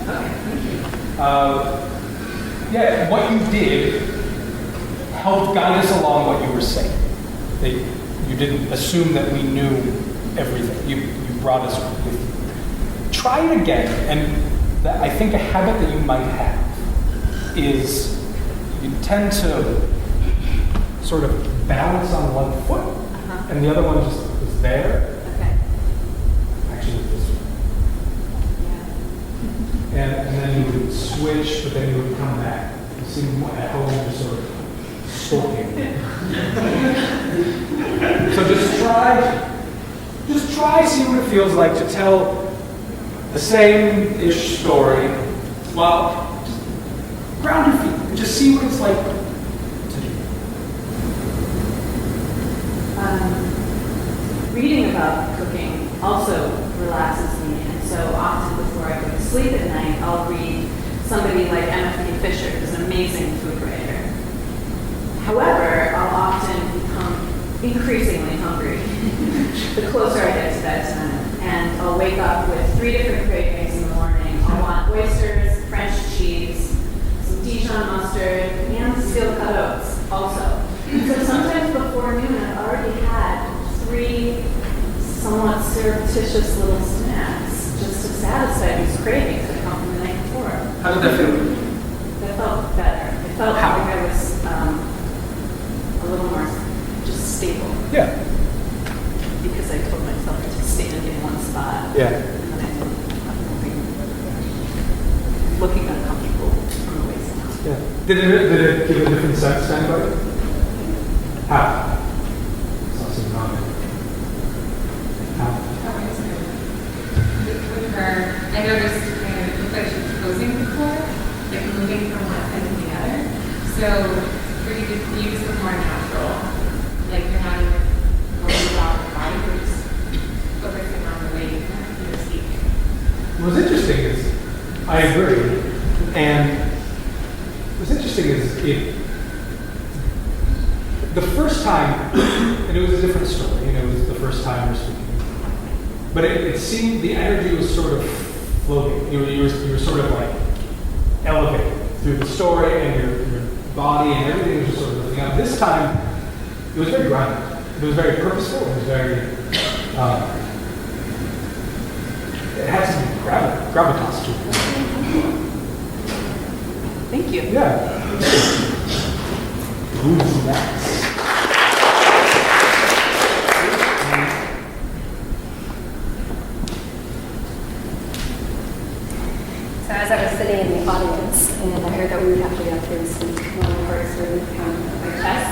Okay, thank you. Yeah, what you did helped guide us along what you were saying. You didn't assume that we knew everything. You brought us with you. Try it again, and I think a habit that you might have is you tend to sort of balance on one foot, and the other one just is there. Okay. Actually, this way. And then you would switch, but then you would come back. You seem at home just sort of sulking. So just try, see what it feels like to tell the same-ish story while just ground your feet and just see what it's like to do. Reading about cooking also relaxes me, and so often before I go to sleep at night, I'll read somebody like M.Div, who's an amazing food writer. However, I'll often become increasingly hungry the closer I get to bedtime, and I'll wake up with 3 different cravings in the morning. I'll want oysters, French cheese, some Dijon mustard, and steel cut oats also. So sometimes before noon, I've already had 3 somewhat surreptitious little snacks just to satisfy these cravings that come from the night before. How did that feel? That felt better. It felt like I was a little more just stable. Yeah. Because I told myself to stand in one spot. Yeah. And then I didn't, looking uncomfortable from the waist down. Yeah. Did it give a different sense to anybody? How? Something wrong. How? With her, I noticed kind of it looked like she was posing before, like moving from one side to the other. So for you to use it more natural, like you're not even worried about your body, you're just focusing on the way you speak. What's interesting is, I agree, and what's interesting is the first time, and it was a different story, it was the first time we're speaking, but it seemed the energy was sort of floating. You were sort of like elevated through the story, and your body and everything was just sort of lifting up. This time, it was very grounded. It was very purposeful. It was very, it had some gravitas to it. Thank you. Yeah. Who's next? So as I was sitting in the audience, and I heard that we would have to get up here and speak, one of the hearts really pounded on my chest.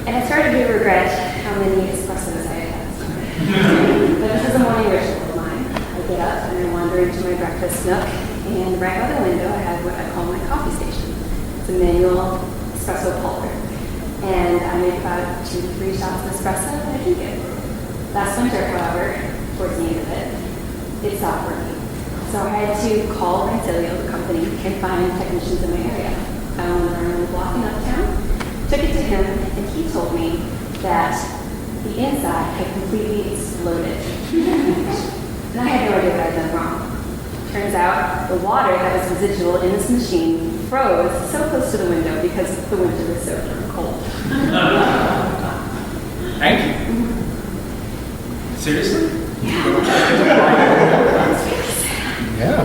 And I started to regret how many espressos I had had this morning. But this is a morning ritual of mine. I get up and I wander into my breakfast nook, and right by the window I have what I call my coffee station. It's a manual espresso pulver. And I make about 2 to 3 shots of espresso and I drink it. Last winter, however, towards the end of it, it stopped working. So I had to call Rentilio, the company, and find technicians in my area. Found one around the block in Uptown, took it to him, and he told me that the inside had completely exploded. And I had no idea what I'd done wrong. Turns out the water that was residual in this machine froze so close to the window because the winter was so darn cold. Thank you. Seriously? Yeah.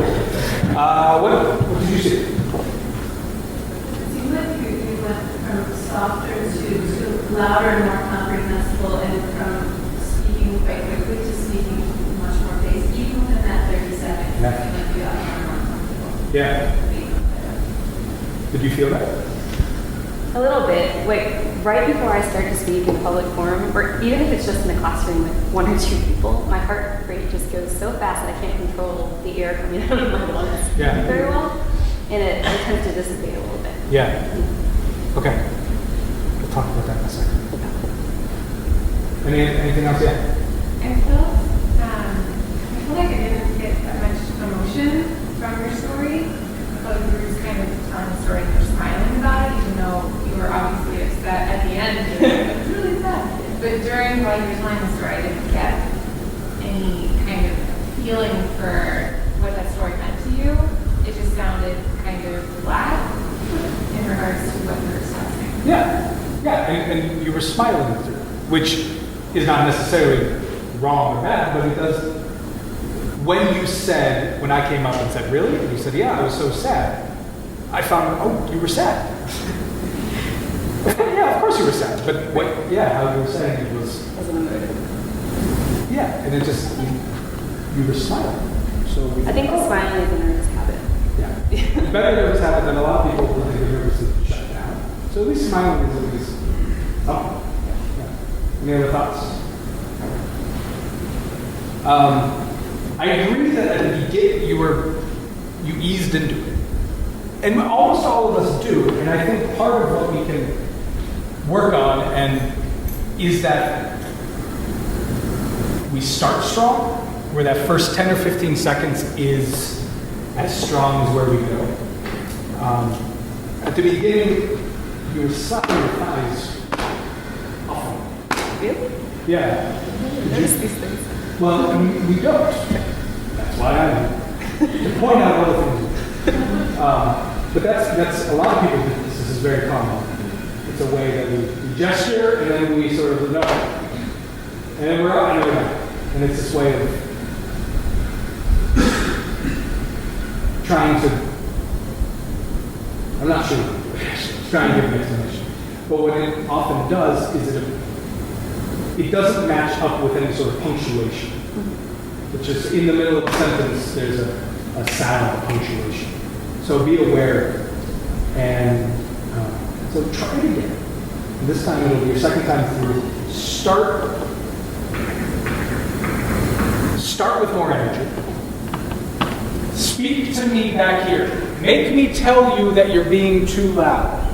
What did you see? It seemed like you went from softer to louder and more comprehensible, and from speaking quite quickly to speaking much more pace, even within that 30 seconds. Yeah. I feel like you got more comfortable. Yeah. Did you feel that? A little bit. Like, right before I start to speak in a public forum, or even if it's just in a classroom with 1 or 2 people, my heart rate just goes so fast that I can't control the air coming out of my lungs very well. And it tends to dissipate a little bit. Yeah. Okay. We'll talk about that in a second. Anything else yet? I feel like I didn't get that much emotion from your story. But you were just kind of telling the story and you're smiling about it, even though you were obviously upset at the end. It was really sad. But during while you were telling the story, I didn't get any kind of feeling for what that story meant to you. It just sounded kind of flat in regards to what you were discussing. Yeah, and you were smiling through it, which is not necessarily wrong or bad, but it does. When you said, when I came up and said, really? And you said, yeah, I was so sad. I found, oh, you were sad. Yeah, of course you were sad. But how you were saying it was. Yeah, and it just, you were smiling. So I think the smiling is a nervous habit. Yeah. Better nervous habit than a lot of people when they get nervous and shut down. So at least smiling is at least something. Yeah. Any other thoughts? I agree that at the beginning you eased into it. And almost all of us do, and I think part of what we can work on is that we start strong, where that first 10 or 15 seconds is as strong as where we go. At the beginning, you were slapping your thighs often. Really? Yeah. Notice these things. Well, we don't. That's why I'm to point out other things. But that's a lot of people do this. This is very common. It's a way that we gesture and then we sort of know. And then we're out and we're out. And it's this way of trying to, I'm not sure, trying to give an explanation. But what it often does is it doesn't match up with any sort of punctuation. Which is in the middle of a sentence, there's a sound, a punctuation. So be aware of it. And so try it again. And this time it'll be your second time through. Start with more energy. Speak to me back here. Make me tell you that you're being too loud.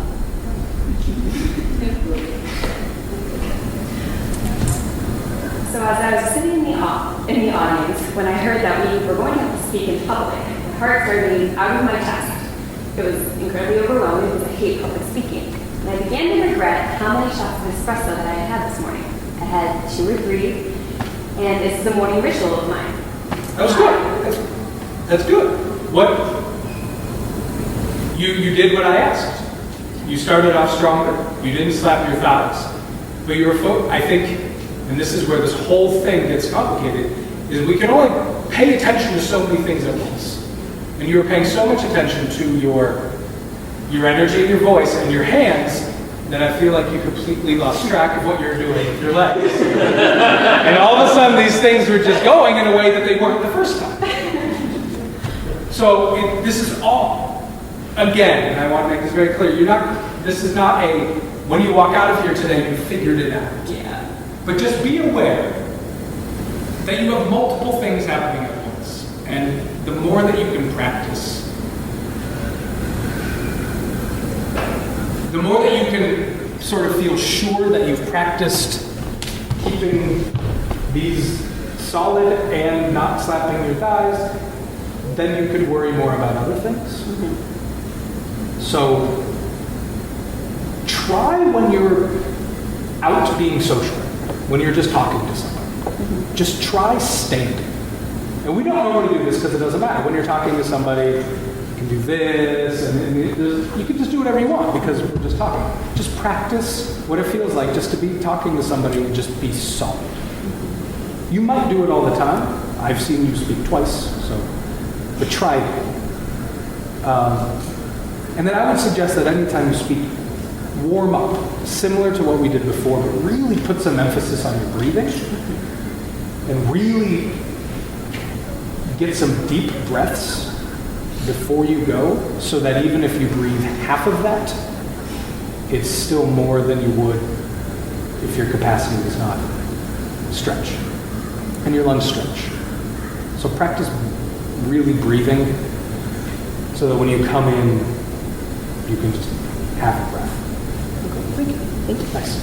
So as I was sitting in the audience, when I heard that we were going to have to speak in public, my heart started beating out of my chest. It was incredibly overwhelming because I hate public speaking. And I began to regret how many shots of espresso that I had this morning. I had 2 or 3, and it's the morning ritual of mine. That's good. That's good. What? You did what I asked. You started off stronger. You didn't slap your thighs. But I think, and this is where this whole thing gets complicated, is we can only pay attention to so many things at once. And you were paying so much attention to your energy and your voice and your hands that I feel like you completely lost track of what you were doing with your legs. And all of a sudden these things were just going in a way that they weren't the first time. So this is all, again, and I want to make this very clear, this is not when you walk out of here today, you figured it out. Yeah. But just be aware that you have multiple things happening at once. And the more that you can practice, the more that you can sort of feel sure that you've practiced keeping these solid and not slapping your thighs, then you could worry more about other things. Mm-hmm. So try when you're out being social, when you're just talking to somebody. Mm-hmm. Just try standing. And we don't normally do this because it doesn't matter. When you're talking to somebody, you can do this, and you can just do whatever you want because we're just talking. Just practice what it feels like just to be talking to somebody and just be solid. You might do it all the time. I've seen you speak twice, but try it. And then I would suggest that anytime you speak, warm up, similar to what we did before, but really put some emphasis on your breathing and really get some deep breaths before you go so that even if you breathe half of that, it's still more than you would if your capacity is not stretched and your lungs stretch. So practice really breathing so that when you come in, you can just have a breath. Okay, thank you. Thank you. Nice.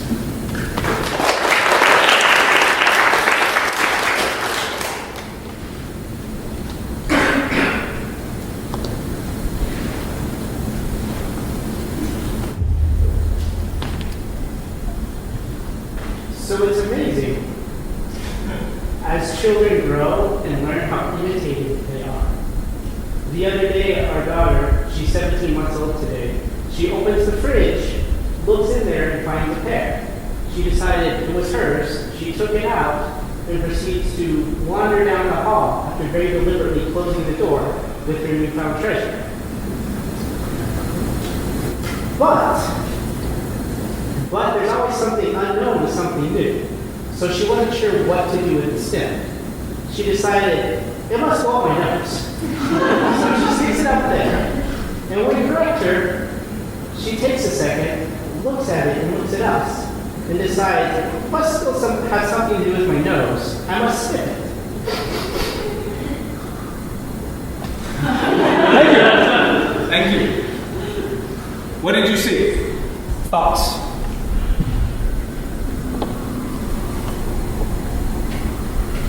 So it's amazing as children grow and learn how imitative they are. The other day, our daughter, she's 17 months old today, she opens the fridge, looks in there and finds a pear. She decided it was hers, she took it out, and proceeds to wander down the hall after very deliberately closing the door with her newfound treasure. But there's always something unknown with something new. So she wasn't sure what to do with the stem. She decided, it must go up my nose. So she sticks it up there. And when we correct her, she takes a second, looks at it and looks at us, and decides, it must still have something to do with my nose. I must snip it. Thank you. Thank you. What did you see? Thoughts?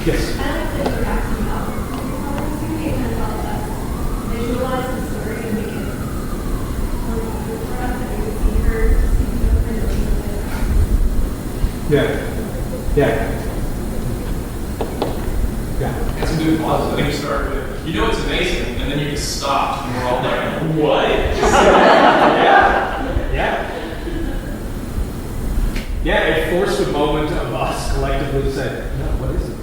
Yes. I like that you're asking about it kind of helps us visualize the story and make it more comfortable for us, that we can see her speaking of her and Yeah. Got some good pauses. I think you start with, it's amazing, and then you just stop, and we're all like, what? Yeah, it forced a moment of us collectively to say, no, what is this?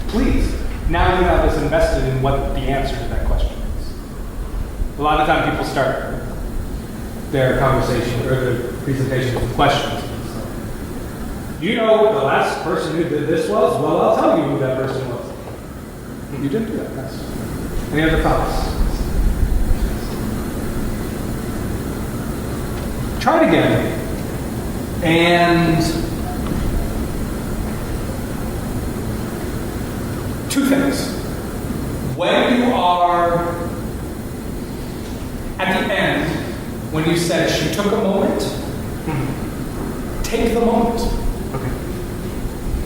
Please, now you have us invested in what the answer to that question is. A lot of time people start their conversation or their presentation with questions. Do you know what the last person who did this was? Well, I'll tell you who that person was. You didn't do that. Nice. Any other thoughts? Try it again. And two things. When you are at the end, when you said she took a moment, take the moment. Okay.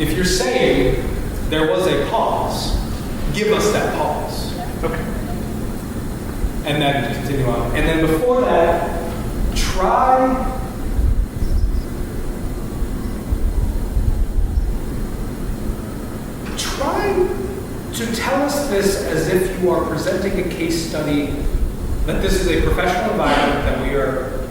If you're saying there was a pause, give us that pause. Okay. And then continue on. And then before that, try to tell us this as if you are presenting a case study, that this is a professional environment, that we are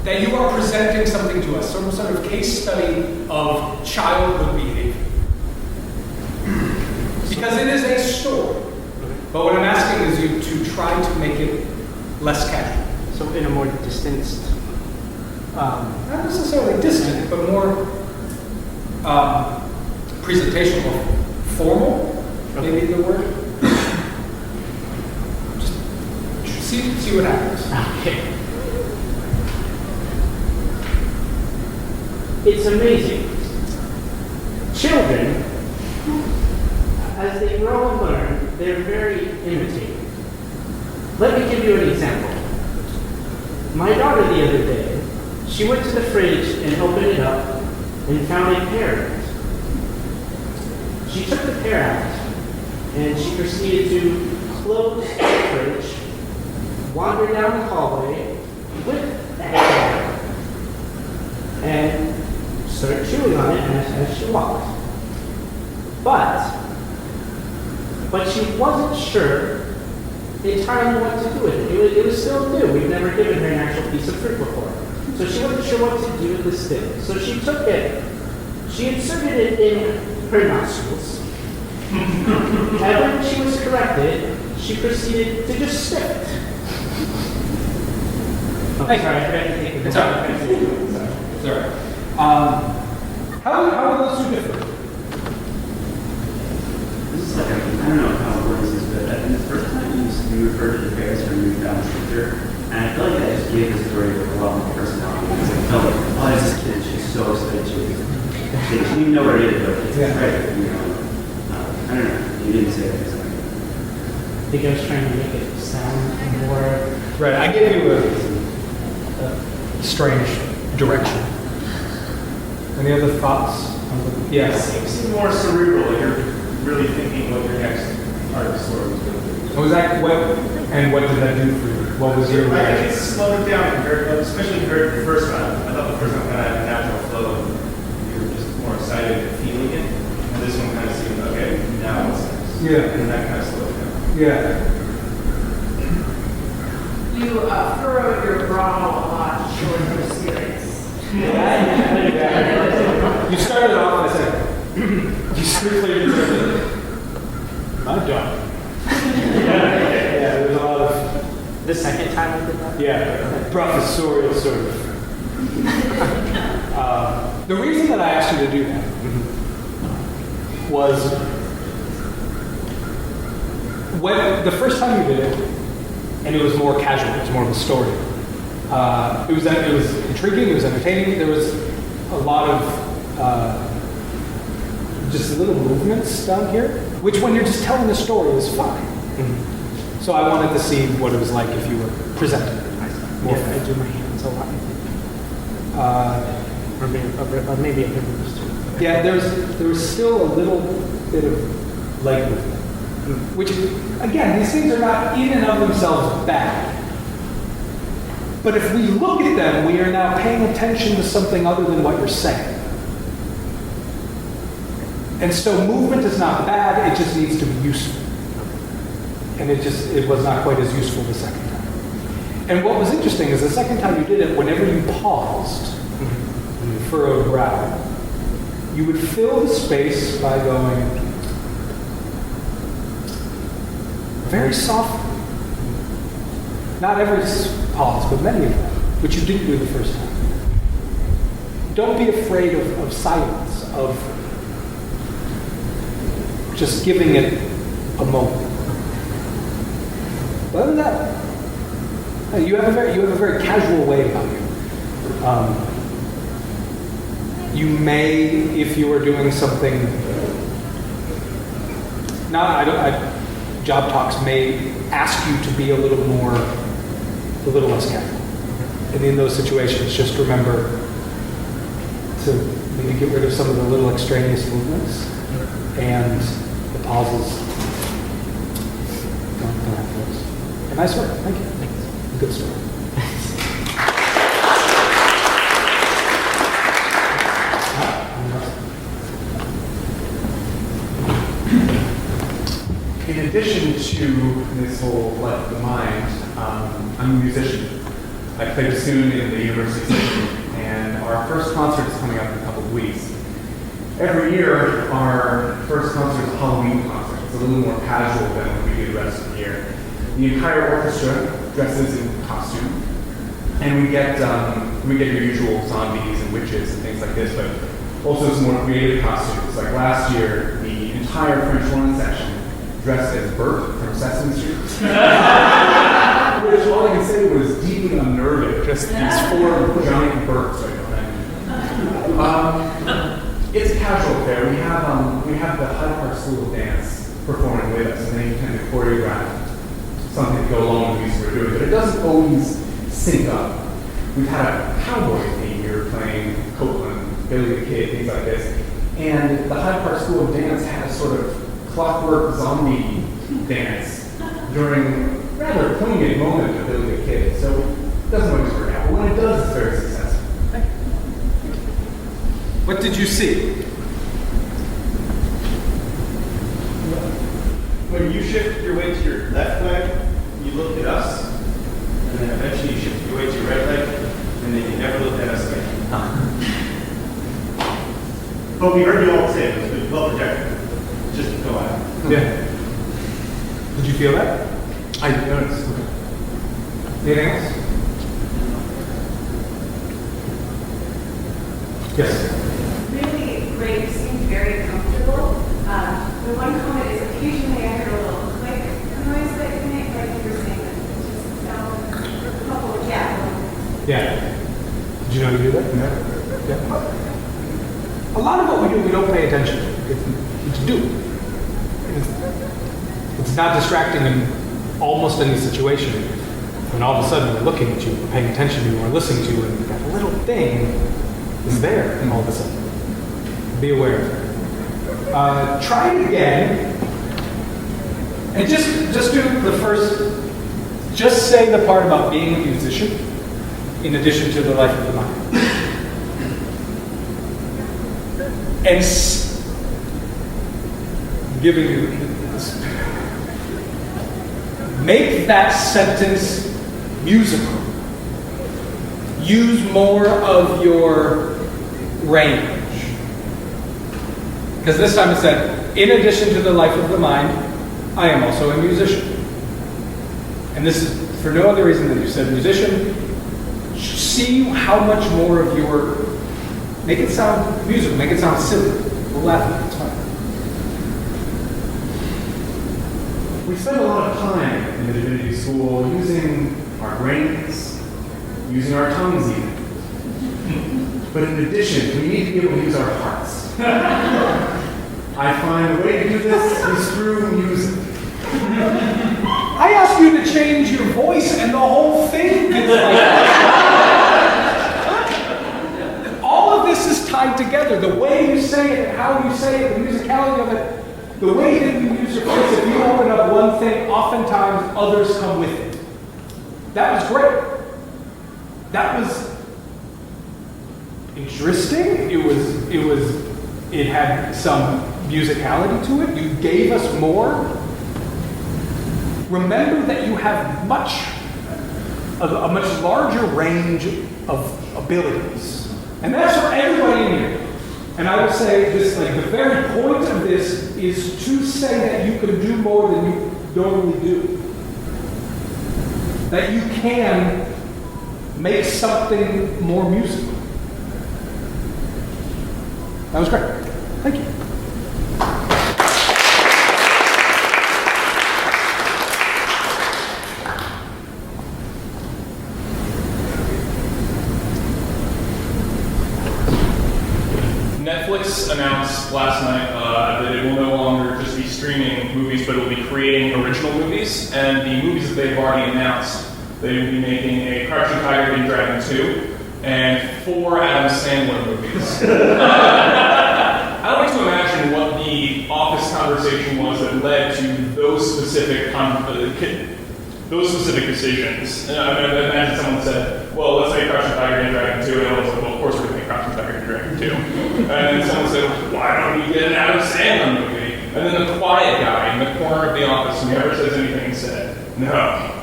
that you are presenting something to us, some sort of case study of childhood behavior. Because it is a story. But what I'm asking is you to try to make it less casual. So in a more distanced... not necessarily distant, but more presentational, formal, maybe the word. Just see what happens. Okay. It's amazing. Children, as they grow and learn, they're very imitative. Let me give you an example. My daughter the other day, she went to the fridge and opened it up and found a pear in it. She took the pear out and she proceeded to close the fridge, wander down the hallway with that pear, and start chewing on it as she walked. But she wasn't sure entirely what to do with it. It was still new. We've never given her an actual piece of fruit before. So she wasn't sure what to do with this thing. So she took it, she inserted it in her nostrils, and when she was corrected, she proceeded to just spit it. Oh, sorry, I forgot to take it. It's all right. It's all right. How are those two different? This is like, I don't know how it works this, but I think the first time you referred to the parents from moving down the scripture, and I feel like that just gave the story a lot more personality. Because I felt like, oh, there's this kid, she's so excited, she didn't even know where it is, but it's great, you know. I don't know, you didn't say that. I think I was trying to make it sound more... Right, I gave you a strange direction. Any other thoughts? Yes. It seems more cerebral, like you're really thinking what your next part of the story was going to be. What was that? What did that do for you? What was your I reaction? think it slowed it down, especially compared to the first time. I thought the first time kind of had a natural flow, and you were just more excited and feeling it. And this one kind of seemed, okay, now what's next? Yeah. And that kind of slowed it down. Yeah. You furrowed your brow a lot short of your series. You started off by saying, you strictly I'm done. Yeah, there's a lot of... The second time I did that? Yeah, professorial sort of. The reason that I asked you to do that was when the first time you did it, and it was more casual, it was more of a story. It was intriguing, it was entertaining, there was a lot of just little movements down here, which when you're just telling the story is fine. Mm-hmm. So I wanted to see what it was like if you were presenting it. I do my hands a lot. Or maybe a bit too. Yeah, there was still a little bit of leg movement, which, again, these things are not in and of themselves bad. But if we look at them, we are now paying attention to something other than what you're saying. And so movement is not bad, it just needs to be useful. And it was not quite as useful the second time. And what was interesting is the second time you did it, whenever you paused and you furrowed brow, you would fill the space by going very softly. Not every pause, but many of them, which you didn't do the first time. Don't be afraid of silence, of just giving it a moment. But other than that, you have a very casual way about you. You may, if you are doing something, job talks may ask you to be a little less casual. And in those situations, just remember to maybe get rid of some of the little extraneous movements and the pauses. Don't have those. And nice work. Thank you. Good story. In addition to this whole the mind, I'm a musician. I play bassoon in the university station, and our first concert is coming up in a couple of weeks. Every year, our first concert is a Halloween concert. It's a little more casual than what we do the rest of the year. The entire orchestra dresses in costume, and we get your usual zombies and witches and things like this, but also some more creative costumes. Like last year, the entire French horn section dressed as Bert from Sesame Street. Which all I can say was deeply unnerving. Just these 4 giant Berts right behind me. It's a casual affair. We have the Hyde Park School of Dance performing with us, and they tend to choreograph something to go along with the music we're doing, but it doesn't always sync up. We've had a cowboy theme here playing Copeland, Billy the Kid, things like this, and the Hyde Park School of Dance had a sort of clockwork zombie dance during a rather poignant moment of Billy the Kid, so it doesn't always work out, but when it does, it's very successful. What did you see? When you shift your weight to your left leg, you looked at us, and then eventually you shift your weight to your right leg, and then you never looked at us again. But we heard you all say it was well projected. Just to go out. Yeah. Did you feel that? I noticed. Anything else? Yes. Really great. You seem very comfortable. The one comment is occasionally I heard a little click noise that you make, like you were saying, that just sound a couple of Yeah. Did you know you do that? Yeah. A lot of what we do, we don't pay attention to. It's do. It's not distracting in almost any situation. When all of a sudden we're looking at you, we're paying attention to you, we're listening to you, and that little thing is there all of a sudden. Be aware of it. Try it again. And just do the first, just say the part about being a musician in addition to the life of the mind. And giving you this. Make that sentence musical. Use more of your range. Because this time it said, in addition to the life of the mind, I am also a musician. And this is for no other reason than you said musician. See how much more of your, make it sound musical, make it sound silly. We'll laugh at it, it's fine. We spend a lot of time in the Divinity School using our brains, using our tongues even. But in addition, we need to be able to use our hearts. I find the way to do this is through music. I asked you to change your voice and the whole thing gets like that. All of this is tied together. The way you say it and how you say it, the musicality of it, the way that you use your voice. If you open up one thing, oftentimes others come with it. That was great. That was interesting. It had some musicality to it. You gave us more. Remember that you have a much larger range of abilities. And that's for everybody in here. And I would say this, like the very point of this is to say that you can do more than you normally do. That you can make something more musical. That was great. Thank you. Netflix announced last night that it will no longer just be streaming movies, but it will be creating original movies. And the movies that they've already announced, they will be making a Crouching Tiger, Hidden Dragon 2 and 4 Adam Sandler movies. I like to imagine what the office conversation was that led to those specific decisions. I imagine someone said, well, let's make Crouching Tiger, Hidden Dragon 2, and I was like, well, of course we're going to make Crouching Tiger, Hidden Dragon 2. And then someone said, why don't we get an Adam Sandler movie? And then the quiet guy in the corner of the office who never says anything said, no.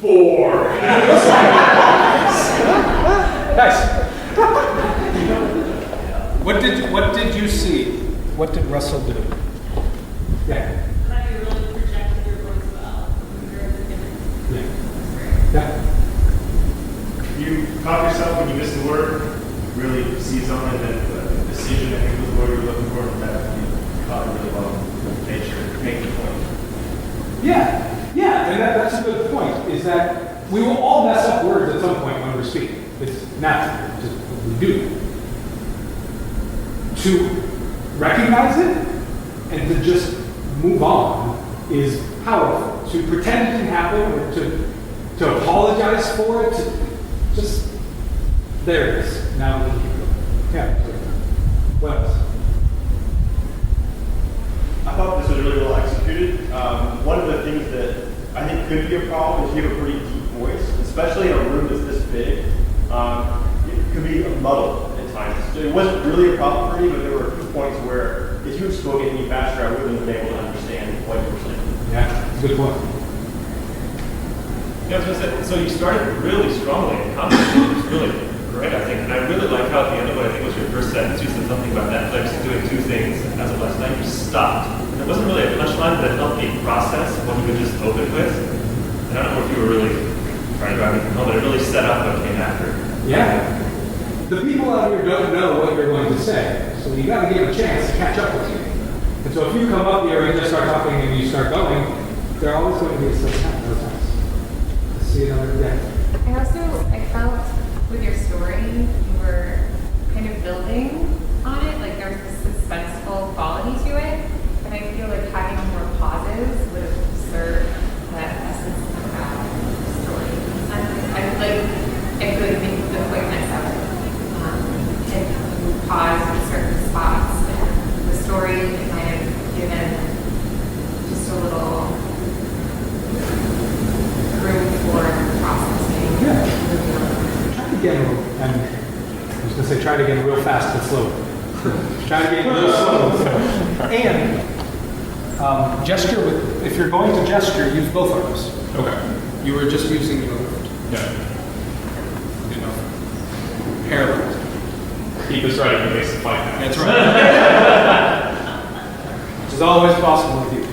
4 Adam Sandler Guys, what did you see? What did Russell do? Yeah. How you really projected your voice well when you're in the beginning. Yeah. You caught yourself when you missed the word, really see something, and then decision, I think, was the word you were looking for, and that you caught it really well. Make the point. Yeah, and that's a good point, is that we will all mess up words at some point when we're speaking. It's natural, it's just what we do. To recognize it and to just move on is powerful. To pretend it didn't happen or to apologize for it, just, there it is. Now we can keep going. Yeah. What else? I thought this was really well executed. One of the things that I think could be a problem is you have a pretty deep voice, especially in a room that's this big. It could be muddled at times. So it wasn't really a problem for me, but there were a few points where if you had spoken any faster, I wouldn't have been able to understand what you were saying. Yeah, good point. Yeah, I was going to say, so you started really strongly in conversation. It was really great, I think. And I really like how at the end of what I think was your first sentence, you said something about Netflix doing two things. As of last night, you stopped. And it wasn't really a punchline, but it helped me process what you had just opened with. And I don't know if you were really trying to drive me home, but it really set up what came after. Yeah. The people out here don't know what you're going to say, so you got to give them a chance to catch up with you. And so if you come up here and just start talking and you start going, they're always going to be so times. See you another day. I felt with your story, you were kind of building on it, like there was this suspenseful quality to it, and I feel like having more pauses would have served that essence of that story. I feel like the quickness of it, if you pause at certain spots, and the story kind of given just a little room for processing. Yeah. Try to get a little, I was going to say try to get real fast but slow. Try to get real slow. And gesture with, if you're going to gesture, use both arms. Okay. You were just using your left. Yeah. Parallel. Keep us right in case of fight. That's right. Which is always possible with you.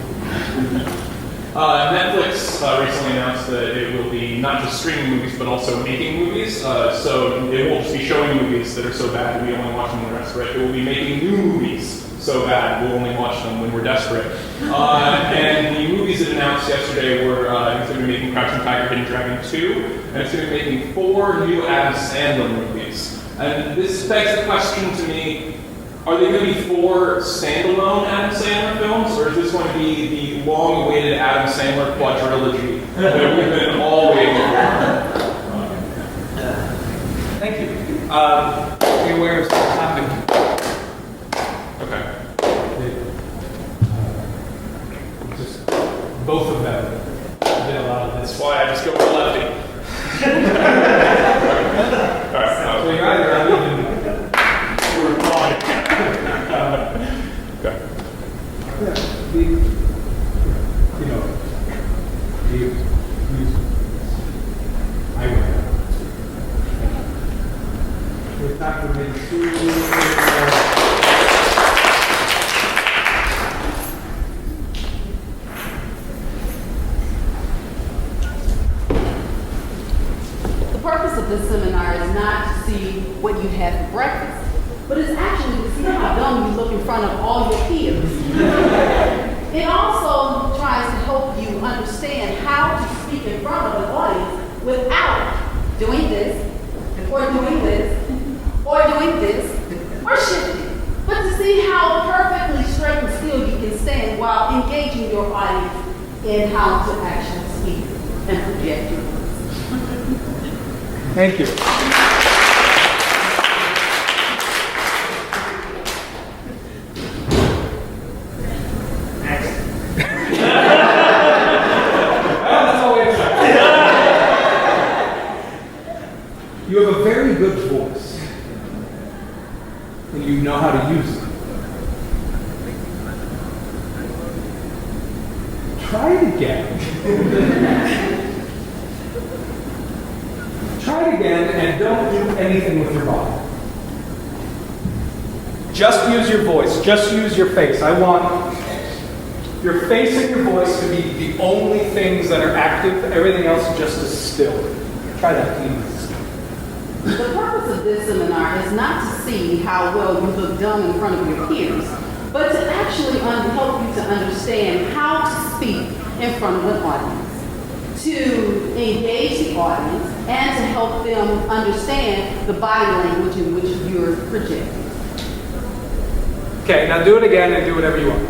Netflix recently announced that it will be not just streaming movies, but also making movies. So it won't just be showing movies that are so bad that we only watch them when we're desperate. It will be making new movies so bad we'll only watch them when we're desperate. And the movies it announced yesterday were it's going to be making Crouching Tiger, Hidden Dragon 2, and it's going to be making 4 new Adam Sandler movies. And this begs the question to me, are they going to be 4 standalone Adam Sandler films, or is this going to be the long-awaited Adam Sandler quadrilogy that we've been all waiting for? Thank you. Be aware of what's happening. Okay. Just both of them did a lot of this. That's why I just go for lefty. All right. So you're either uneven. We're fine. Okay. I went. With Dr. The purpose of this seminar is not to see what you had for breakfast, but it's actually to see how dumb you look in front of all your peers. It also tries to help you understand how to speak in front of an audience without doing this, or doing this, or doing this, or shifting, but to see how perfectly straight and still you can stand while engaging your audience in how to actually speak and project your words. Thank you. You have a very good voice, and you know how to use it. Try it again. Try it again and don't do anything with your body. Just use your voice. Just use your face. I want your face and your voice to be the only things that are active. Everything else just is still. Try that, please. The purpose of this seminar is not to see how well you look dumb in front of your peers, but to actually help you to understand how to speak in front of an audience, to engage the audience, and to help them understand the body language in which you're projecting. Okay, now do it again and do whatever you want.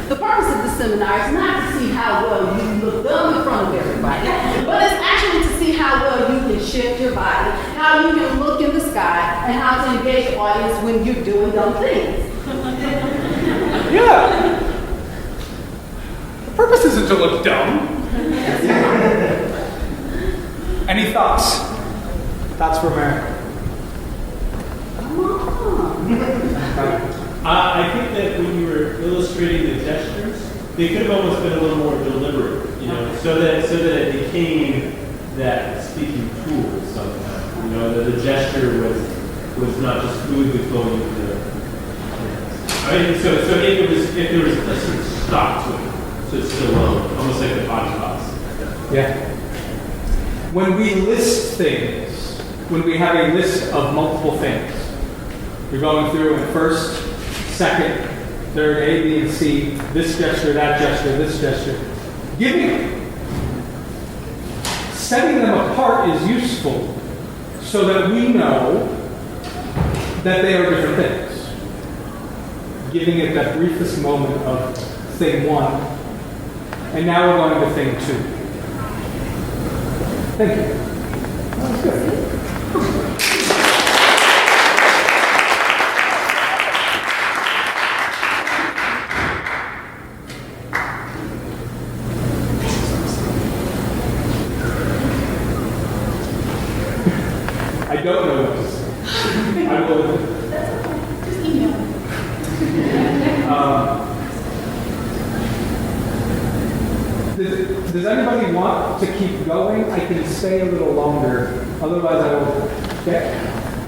The purpose of the seminar is not to see how well you look dumb in front of everybody, but it's actually to see how well you can shift your body, how you can look in the sky, and how to engage the audience when you're doing dumb things. Yeah. The purpose isn't to look dumb. Any thoughts? Thoughts for Mary? I think that when you were illustrating the gestures, they could have almost been a little more deliberate, so that it became that speaking tool somehow. That the gesture was not just fluidly flowing into the. So if there was a sort of stop to it, so it's still almost like the podcast. Yeah. When we list things, when we have a list of multiple things, you're going through in first, second, third, A, B, and C, this gesture, that gesture, this gesture. Setting them apart is useful so that we know that they are different things. Giving it that briefest moment of thing one, and now we're going to thing two. Thank you. That was good. I don't know what to say. I will. Just email. Does anybody want to keep going? I can stay a little longer. Otherwise, I will. Okay?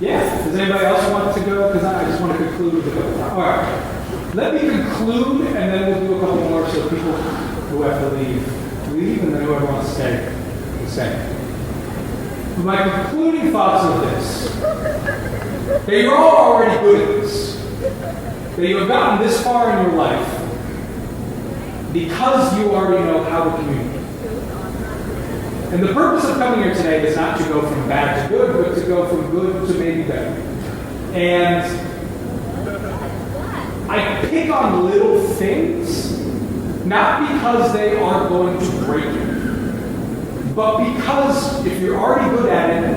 Yeah. Does anybody else want to go? Because I just want to conclude with a couple. All right. Let me conclude, and then we'll do a couple more so people who have to leave, and then whoever wants to stay will stay. My concluding thoughts are this: that you're all already good at this, that you have gotten this far in your life because you already know how to communicate. And the purpose of coming here today is not to go from bad to good, but to go from good to maybe better. And I pick on little things, not because they are going to break you, but because if you're already good at it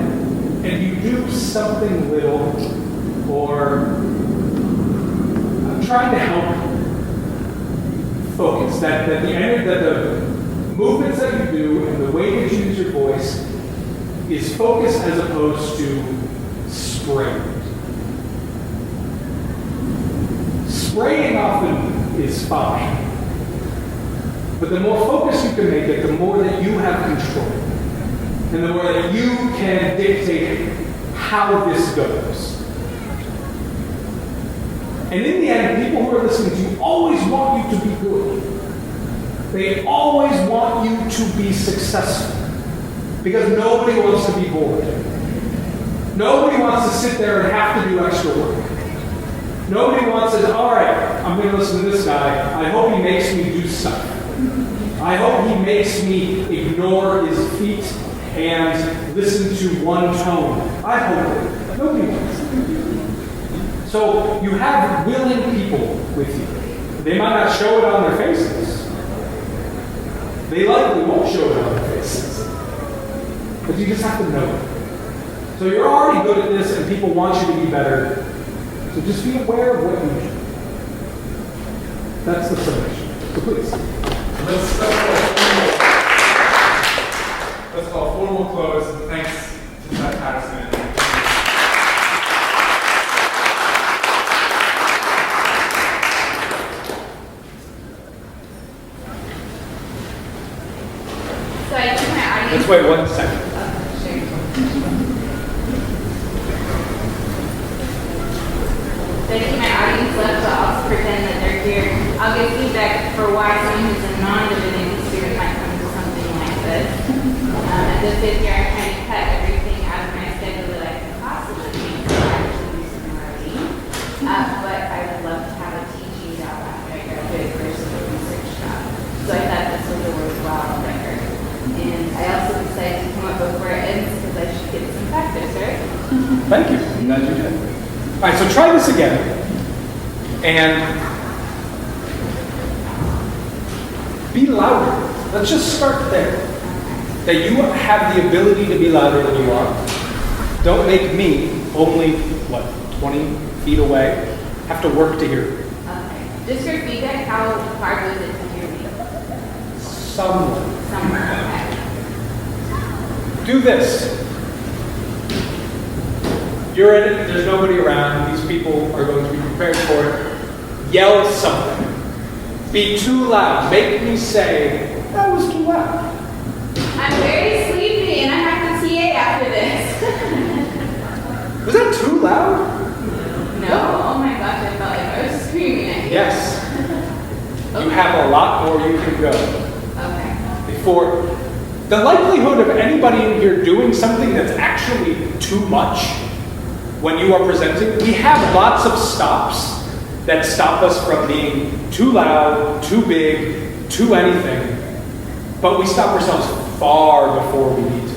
and you do something little, or I'm trying to help focus, that the movements that you do and the way that you use your voice is focus as opposed to spraying. Spraying often is fine. But the more focused you can make it, the more that you have control. And the more that you can dictate how this goes. And in the end, people who are listening to you always want you to be good. They always want you to be successful. Because nobody wants to be bored. Nobody wants to sit there and have to do extra work. Nobody wants to, all right, I'm going to listen to this guy. I hope he makes me do stuff. I hope he makes me ignore his feet and listen to one tone. I hope that nobody wants to. So you have willing people with you. They might not show it on their faces. They likely won't show it on their faces. But you just have to know it. So you're already good at this and people want you to be better. So just be aware of what you do. That's the summation. So please. Let's call a formal close, and thanks to Seth Patterson. So I Let's wait 1 second. So I keep my audience left, so I'll just pretend that they're here. I'll give feedback for why someone who's a non-divinity student might come to something like this. At the 5th year, I kind of cut everything out of my schedule that I could possibly make to actually do some writing. But I would love to have a teaching job after I graduate versus a research job. So I thought this was a worthwhile record. And I also decided to come up before it ends because I should get some practice, right? Thank you. I'm glad you did. All right, so try this again. And be louder. Let's just start there. That you have the ability to be louder than you are. Don't make me, only, 20 feet away, have to work to hear you. Okay. Just for feedback, how hard was it to hear me? Somewhat. Okay. Do this. You're in it, there's nobody around, these people are going to be prepared for it. Yell something. Be too loud. Make me say, that was too loud. I'm very sleepy and I have to TA after this. Was that too loud? No. Oh my gosh, I felt like I was screaming at you. Yes. You have a lot more you can go. Okay. Before, the likelihood of anybody in here doing something that's actually too much when you are presenting, we have lots of stops that stop us from being too loud, too big, too anything, but we stop ourselves far before we need to.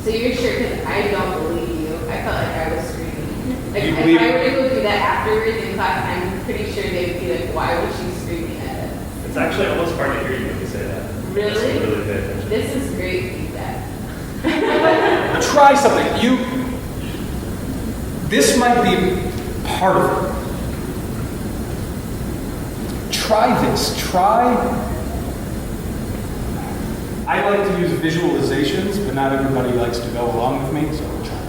So you're sure, because I don't believe you. I felt like I was screaming. Like, You if believe- I were to go through that afterwards in class, I'm pretty sure they'd be like, why was she screaming at us? It's actually almost hard to hear you when you say that. Really? Just really pay attention. This is great feedback. Try something. This might be part of it. Try this. I like to use visualizations, but not everybody likes to go along with me, so I'll try.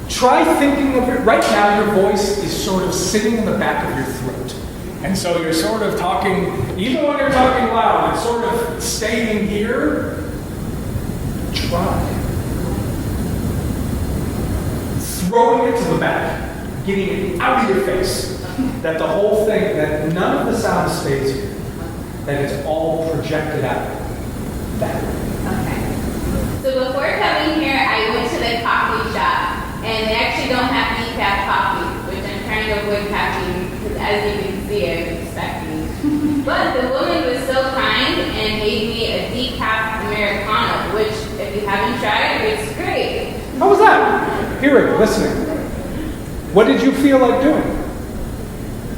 Try thinking of it. Right now, your voice is sort of sitting in the back of your throat. And so you're sort of talking, even when you're talking loud, it's sort of staying here. Try. Throwing it to the back, getting it out of your face. That the whole thing, that none of the sound stays here. That it's all projected out. That way. Okay. So before coming here, I went to the coffee shop, and they actually don't have decaf coffee, which I'm trying to avoid caffeine, because as you can see, I'm expecting. But the woman was so kind and made me a decaf Americano, which, if you haven't tried, it's great. How was that? Hearing, listening. What did you feel like doing?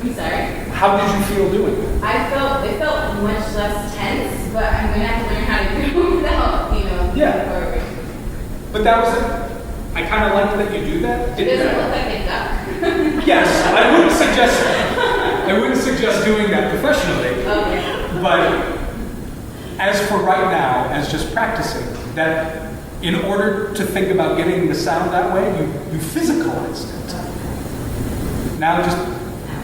I'm sorry. How did you feel doing it? It felt much less tense, but I'm gonna have to learn how to do it without, Yeah. forward. But that was it. I kind of like that you do that. It doesn't look like a duck. Yes, I wouldn't suggest doing that professionally. Okay. But as for right now, as just practicing, that in order to think about getting the sound that way, you physicalized it. Now just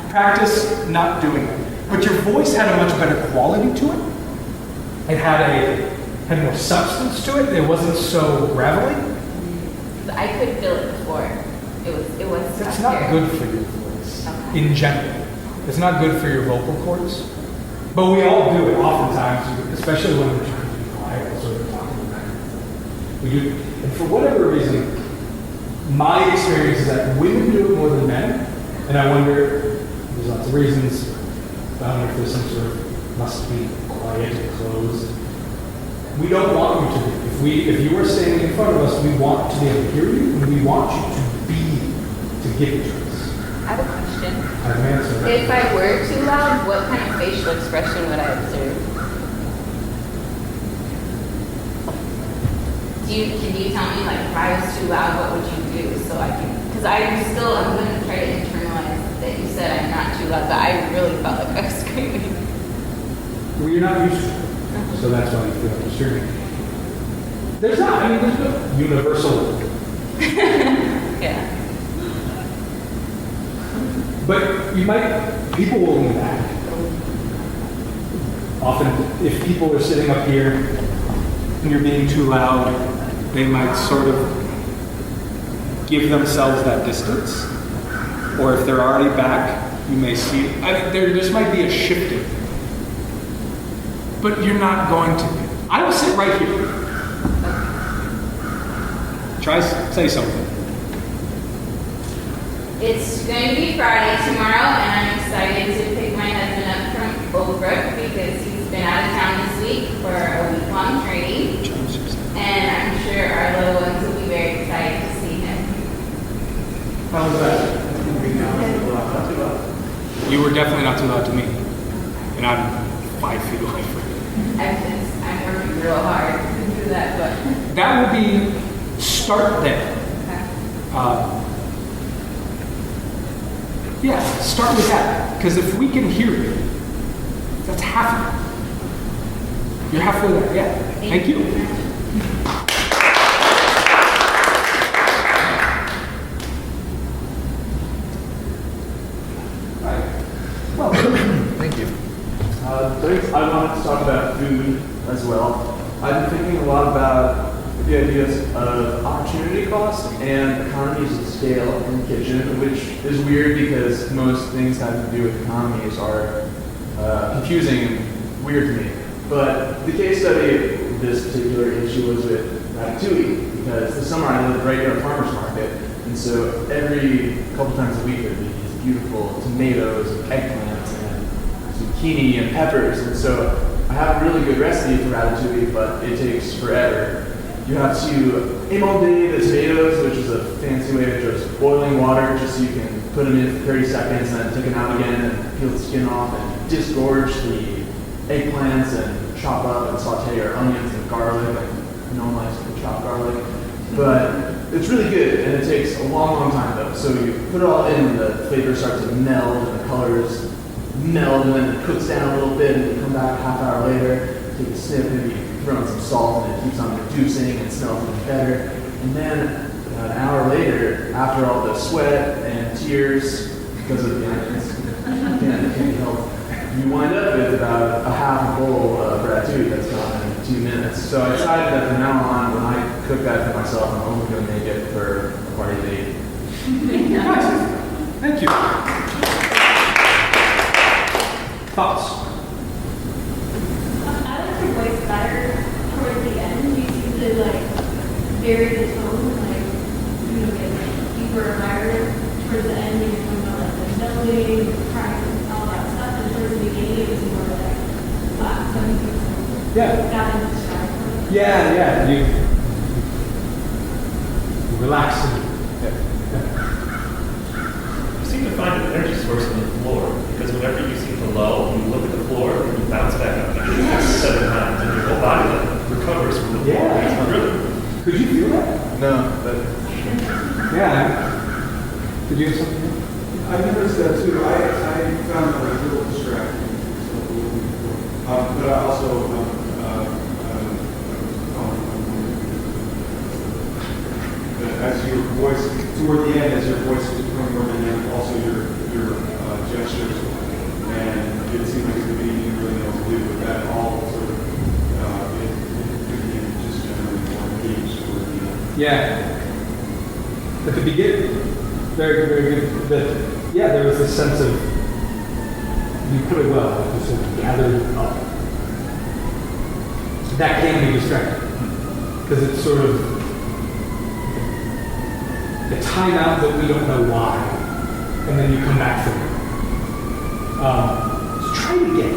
practice not doing it. But your voice had a much better quality to it. It had more substance to it. It wasn't so gravelly. I could feel it before. It was It's stuck not here. good for your voice in general. It's not good for your vocal cords. But we all do it oftentimes, especially when we're trying to be quiet, sort of talking about it. We do, and for whatever reason, my experience is that women do it more than men, and I wonder, there's lots of reasons. I don't know if there's some sort of must be quiet and closed. We don't want you to be. If you are standing in front of us, we want to be able to hear you, and we want you to give it to us. I have a question. I have an answer. If I were too loud, what kind of facial expression would I observe? Can you tell me, like, if I was too loud, what would you do? So I can, because I'm going to try to internalize that you said I'm not too loud, but I really felt like I was screaming. Well, you're not used to it, so that's why you feel like you're screaming. There's no universal. Yeah. But people will lean back. Often, if people are sitting up here, when you're being too loud, they might sort of give themselves that distance. Or if they're already back, you may see, there just might be a shifting. But you're not going to. I will sit right here. Say something. It's going to be Friday tomorrow, and I'm excited to pick my husband up from Oakbrook because he's been out of town this week for a week-long training. And I'm sure our little ones will be very excited to see him. How was that? You were definitely not too loud to me. And I'm 5 feet away from you. I'm working real hard to do that, but. That would be start there. Yeah, start with that. Because if we can hear you, that's half of it. You're halfway there, yeah. Thank you. Thank you. I wanted to talk about food as well. I've been thinking a lot about the ideas of opportunity cost and economies of scale in the kitchen, which is weird because most things having to do with economies are confusing and weird to me. But the case study of this particular issue was with ratatouille, because this summer I lived right near a farmer's market, and so every couple times a week there'd be these beautiful tomatoes and eggplants and zucchini and peppers, and so I have a really good recipe for ratatouille, but it takes forever. You have to M.Div the tomatoes, which is a fancy way of just boiling water just so you can put them in for 30 seconds and then take them out again and peel the skin off and disgorge the eggplants and chop up and saute your onions and garlic, and no one likes to chop garlic. But it's really good, and it takes a long, long time though. So you put it all in and the flavors start to meld and the colors meld, and then it cooks down a little bit and you come back a half hour later, take a sniff, maybe throw in some salt, and it keeps on reducing and smells even better. And then an hour later, after all the sweat and tears because of the onions, can't help, you wind up with about a half bowl of ratatouille that's gone in 2 minutes. So I decided that from now on, when I cook that for myself, I'm only going to make it for a party date. Thank you. Thoughts? I like your voice better toward the end. You seem to vary the tone, get deeper and higher towards the end. You're talking about the melody, crying, all that stuff. And towards the beginning, it was more flat. Yeah. Yeah. You relax. You seem to find an energy source on the floor, because whenever you seem to lull, you look at the floor and you bounce back up and you do it 7 times, and your whole body recovers from the floor. It's really. Could you feel that? No, but yeah. Did you have something? I noticed that too. I found it a little distracting. But I also as your voice toward the end, as your voice was becoming more dynamic, also your gestures, and it seemed like the meeting you really know what to do with that all sort of it became just generally more engaged toward the end. Yeah. At the beginning, very, very good. There was this sense of you put it well, just sort of gathered up. That can be distracting because it's sort of a timeout that we don't know why, and then you come back from it. So try it again.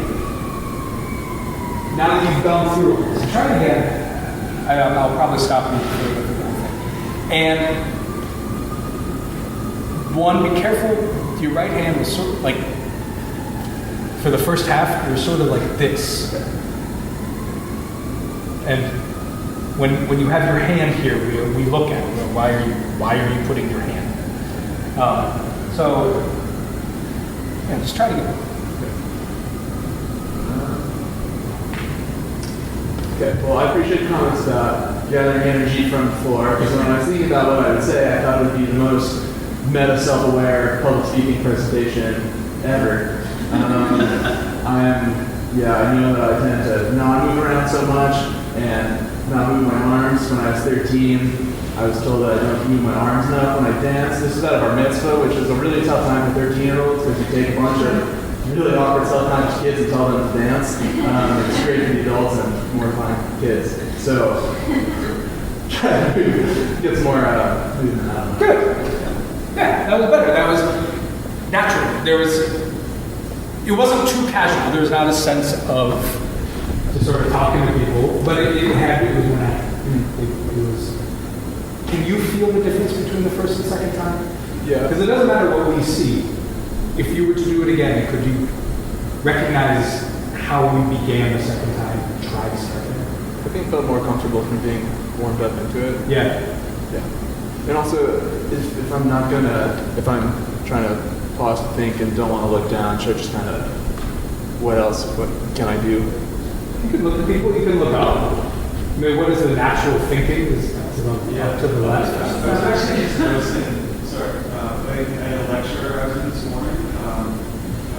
Now that you've gone through it, so try it again. I'll probably stop you for the whole thing. And one, be careful. Your right hand was sort of like, for the first half, you're sort of like this. And when you have your hand here, we look at it. Why are you putting your hand there? Just try to get it. Okay, well, I appreciate the comments about gathering energy from the floor, because when I was thinking about what I would say, I thought it would be the most meta self-aware public speaking presentation ever. I know that I tend to not move around so much, and not moving my arms. When I was 13, I was told that I don't move my arms enough when I dance. This is out of our mitzvah, which is a really tough time for 13-year-olds because you take a bunch of really awkward self-conscious kids and tell them to dance. It's great for the adults and more fun for kids. So, try to get some more movement out of them. Good. Yeah, that was better. That was natural. It wasn't too casual. There was not a sense of just sort of talking to people, but it was natural. It was. Can you feel the difference between the first and second time? Yeah. Because it doesn't matter what we see. If you were to do it again, could you recognize how we began the second time and try to start there? I think I felt more comfortable from being warmed up into it. Yeah. Yeah. And also, if I'm trying to pause and think and don't want to look down, should I just kind of, what can I do? You can look at people, you can look up. I mean, what is the natural thinking? To the left. I was actually just noticing, I had a lecture I was in this morning. I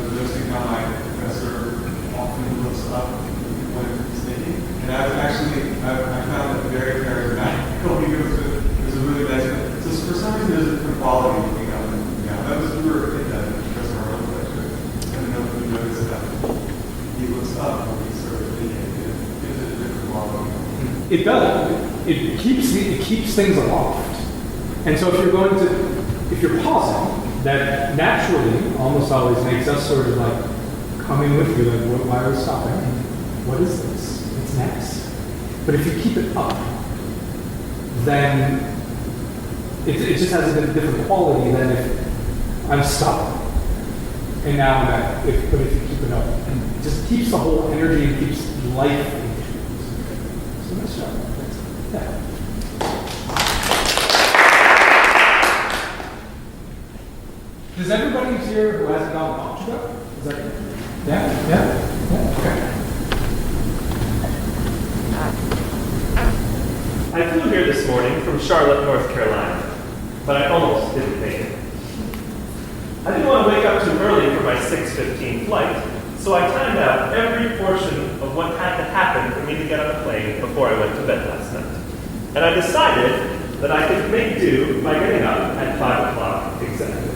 was noticing how my professor often looks up when he's thinking. And I found it very charismatic. It was a really nice thing. So for some reason, there's a different quality looking up and looking down. We were in that Professor Arnold lecture. I don't know if you noticed that. He looks up when he's sort of thinking. It gives it a different quality. It does. It keeps things aloft. And so if you're pausing, that naturally almost always makes us sort of like coming with you, like, why are we stopping? What is this? What's next? But if you keep it up, then it just has a different quality than if I'm stuck. And now I'm back. But if you keep it up, and it just keeps the whole energy and keeps life in tune. So nice job. Yeah. Does everybody here who hasn't gone want to go? Is that good? Yeah? Okay. I flew here this morning from Charlotte, North Carolina, but I almost didn't make it. I didn't want to wake up too early for my 6:15 flight, so I timed out every portion of what had to happen for me to get on a plane before I went to bed last night. And I decided that I could make do by getting up at 5 o'clock exactly.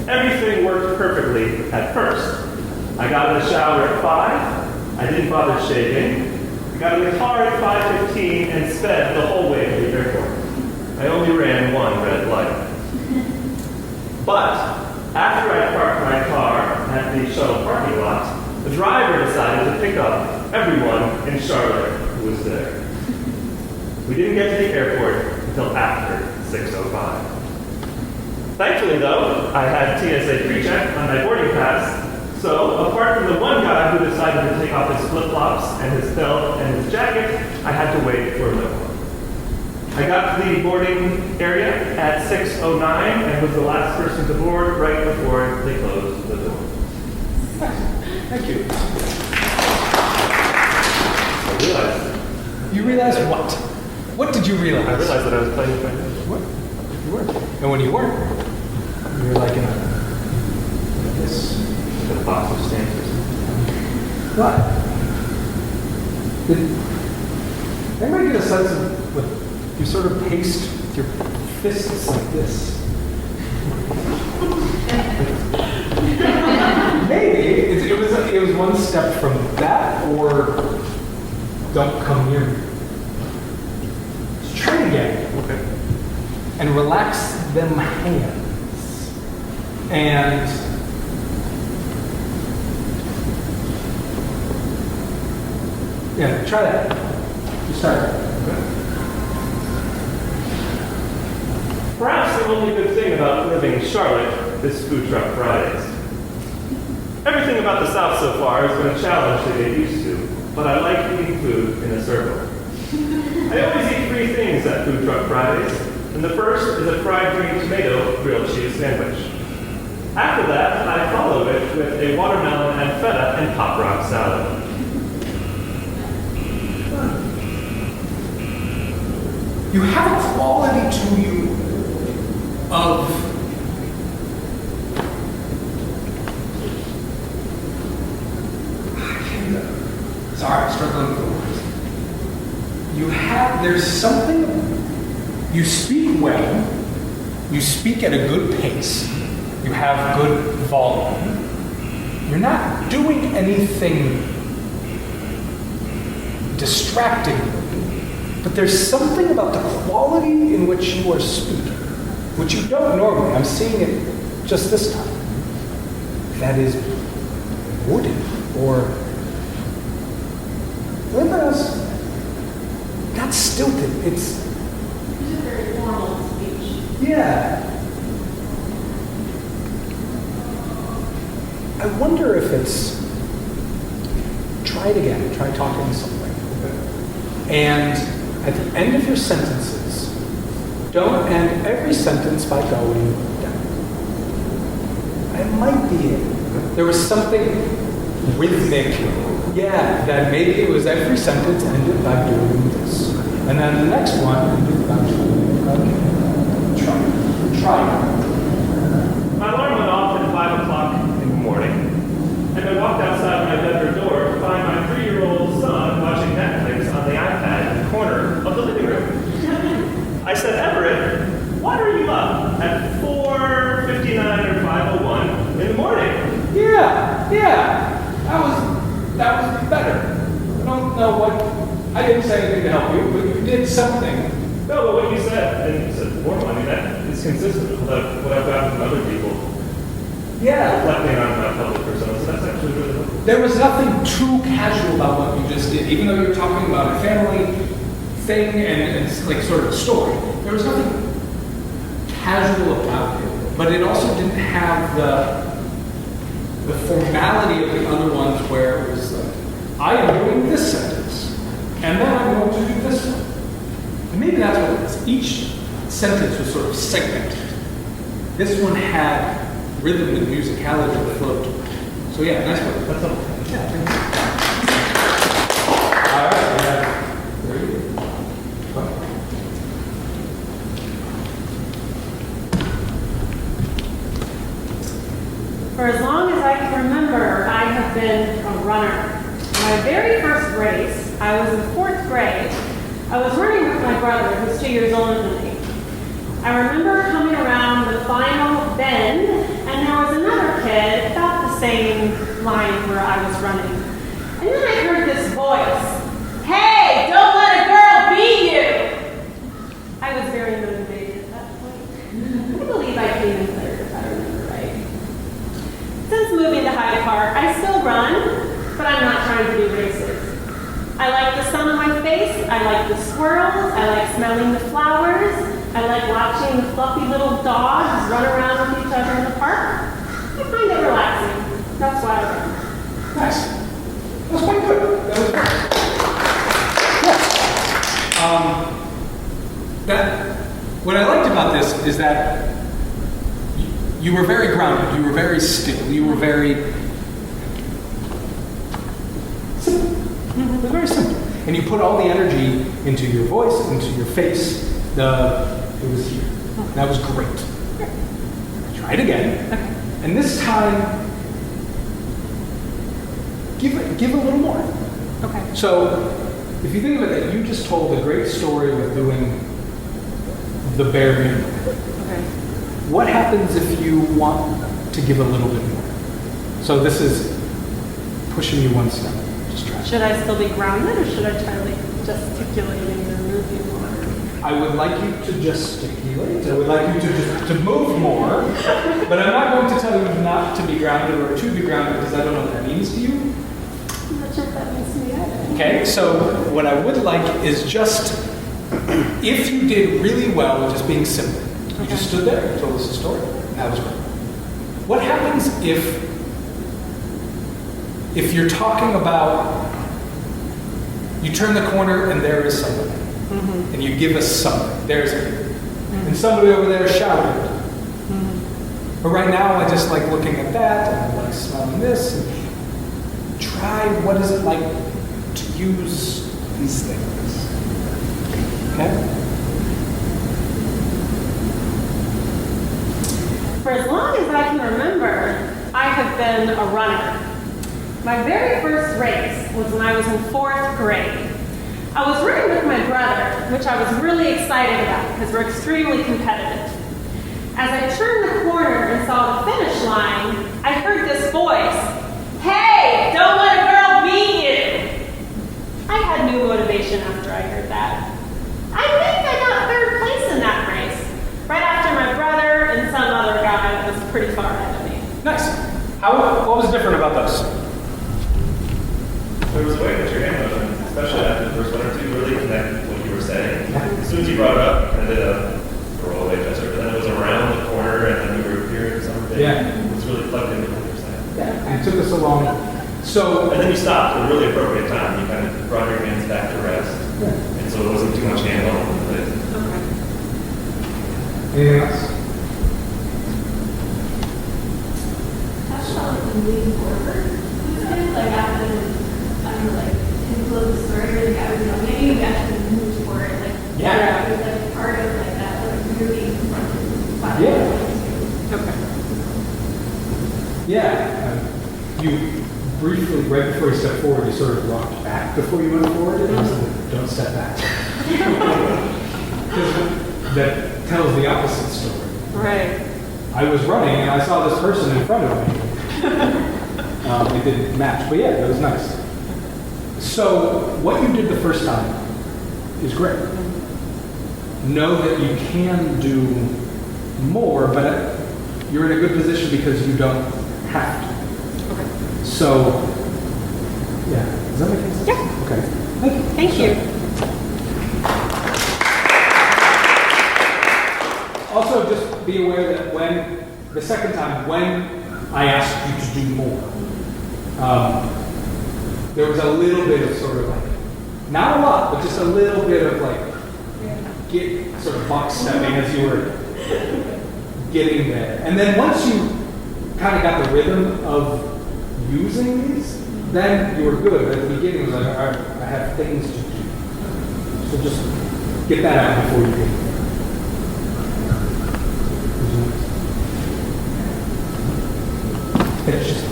Everything worked perfectly at first. I got in the shower at 5, I didn't bother shaving, I got in the car at 5:15 and sped the whole way to the airport. I only ran one red light. But after I parked my car at the shuttle parking lot, the driver decided to pick up everyone in Charlotte who was there. We didn't get to the airport until after 6:05. Thankfully, though, I had TSA pre-check on my boarding pass, so apart from the one guy who decided to take off his flip-flops and his belt and his jacket, I had to wait for a little. I got to the boarding area at 6:09 and was the last person to board right before they closed the door. Thank you. I realized. You realized what? What did you realize? I realized that I was playing with my nose. What? You weren't. And when you weren't, you were like in this box of stamps or something. What? Did anybody get a sense of what you sort of paced with your fists like this? Maybe it was one step from that, or don't come near me. Just try it again. Okay. And relax them hands. And yeah, try that. You start. Perhaps the only good thing about living in Charlotte is Food Truck Fridays. Everything about the South so far has been a challenge to get used to, but I like eating food in a circle. I always eat 3 things at Food Truck Fridays, and the first is a fried green tomato grilled cheese sandwich. After that, I follow it with a watermelon and feta and Pop Rock salad. You have a quality to you of sorry, I'm struggling with the words. there's something, you speak well, you speak at a good pace, you have good volume, you're not doing anything distracting, but there's something about the quality in which you are speaking, which you don't normally. I'm seeing it just this time. That is wooden, or whatever else. Not stilted. It's a very formal speech. Yeah. I wonder if it's, try it again, try talking something. And at the end of your sentences, don't end every sentence by going down. I might be it. There was something rhythmic, that maybe it was every sentence ended by doing this. And then the next one ended by doing, try. My alarm went off at 5 o'clock in the morning, and I walked outside my bedroom door to find my 3-year-old son watching Netflix on the iPad in the corner of the living room. I said, Everett, why are you up at 4:59 or 5:01 in the morning? That was better. I don't know what, I didn't say anything to help you, but you did something. No, but what you said, and you said formal, I mean, that is consistent with what I've gotten from other people. Reflecting on my public persona, so that's actually really helpful. There was nothing too casual about what you just did, even though you were talking about a family thing and it's like sort of a story. There was nothing casual about it, but it also didn't have the formality of the other ones where it was like, I am doing this sentence, and then I'm going to do this one. And maybe that's what it was. Each sentence was sort of segmented. This one had rhythm and musicality that flowed to it. So yeah, nice work. That's all. Yeah, thanks. All right, there you go. For as long as I can remember, I have been a runner. My very first race, I was in 4th grade. I was running with my brother, who's 2 years older than me. I remember coming around the final bend, and there was another kid about the same line where I was running. And then I heard this voice, "Hey, don't let a girl beat you!" I was very motivated at that point. I believe I came in 3rd, if I remember right. Since moving to Hyde Park, I still run, but I'm not trying to do races. I like the sun on my face, I like the squirrels, I like smelling the flowers, I like watching the fluffy little dogs run around with each other in the park. I find it relaxing. That's why I run. Nice. That was quite good. That was good. Yeah. What I liked about this is that you were very grounded, you were very still, you were very simple. It was very simple. And you put all the energy into your voice, into your face. It was here. That was great. Try it again. And this time, give a little more. Okay. So, if you think of it, you just told a great story with doing the bare minimum. Okay. What happens if you want to give a little bit more? So this is pushing you one step. Just try. Should I still be grounded, or should I try like gesticulating or moving more? I would like you to gesticulate. I would like you to move more. But I'm not going to tell you not to be grounded or to be grounded because I don't know what that means to you. I'm not sure if that means to me either. Okay, so what I would like is just, if you did really well with just being simple, you just stood there and told us a story. That was great. What happens if you're talking about, you turn the corner and there is somebody, and you give us something, there's and somebody over there shouted. But right now I just like looking at that, and I like smelling this, and try what is it like to use these things. Okay? For as long as I can remember, I have been a runner. My very first race was when I was in 4th grade. I was running with my brother, which I was really excited about because we're extremely competitive. As I turned the corner and saw the finish line, I heard this voice, "Hey, don't let a girl beat you!" I had new motivation after I heard that. I think I got third place in that race, right after my brother and some other guy that was pretty far ahead of me. Nice. What was different about those? There was a way that your hand motions, especially after the first one or two, really connect with what you were saying. As soon as you brought it up, you kind of did a rollaway gesture, but then it was around the corner and then you were appearing something. Yeah. It was really plugged into what you were saying. Yeah. And it took us a long. So. And then you stopped at a really appropriate time. You kind of brought your hands back to rest. Yeah. And so it wasn't too much hand on it. Okay. Anything else? That's how like the moving forward. It's kind of like after, I don't know, like, in the story where the guy was yelling at you, you actually moved forward. Like, Yeah. It was like part of like that, like, moving from Yeah. Okay. Yeah. You briefly, right before you stepped forward, you sort of rocked back before you went forward, and I was like, don't step back. Because that tells the opposite story. Right. I was running and I saw this person in front of me. It didn't match, but yeah, that was nice. So what you did the first time is great. Know that you can do more, but you're in a good position because you don't have to. Okay. So, yeah, does that make sense? Yeah. Okay. Thank you. Also, just be aware that when, the second time, when I asked you to do more, there was a little bit of sort of like, not a lot, but just a little bit of like, get sort of box stepping as you were getting there. And then once you kind of got the rhythm of using these, then you were good. But at the beginning, it was like, all right, I have things to do. So just get that out before you get there. It's just.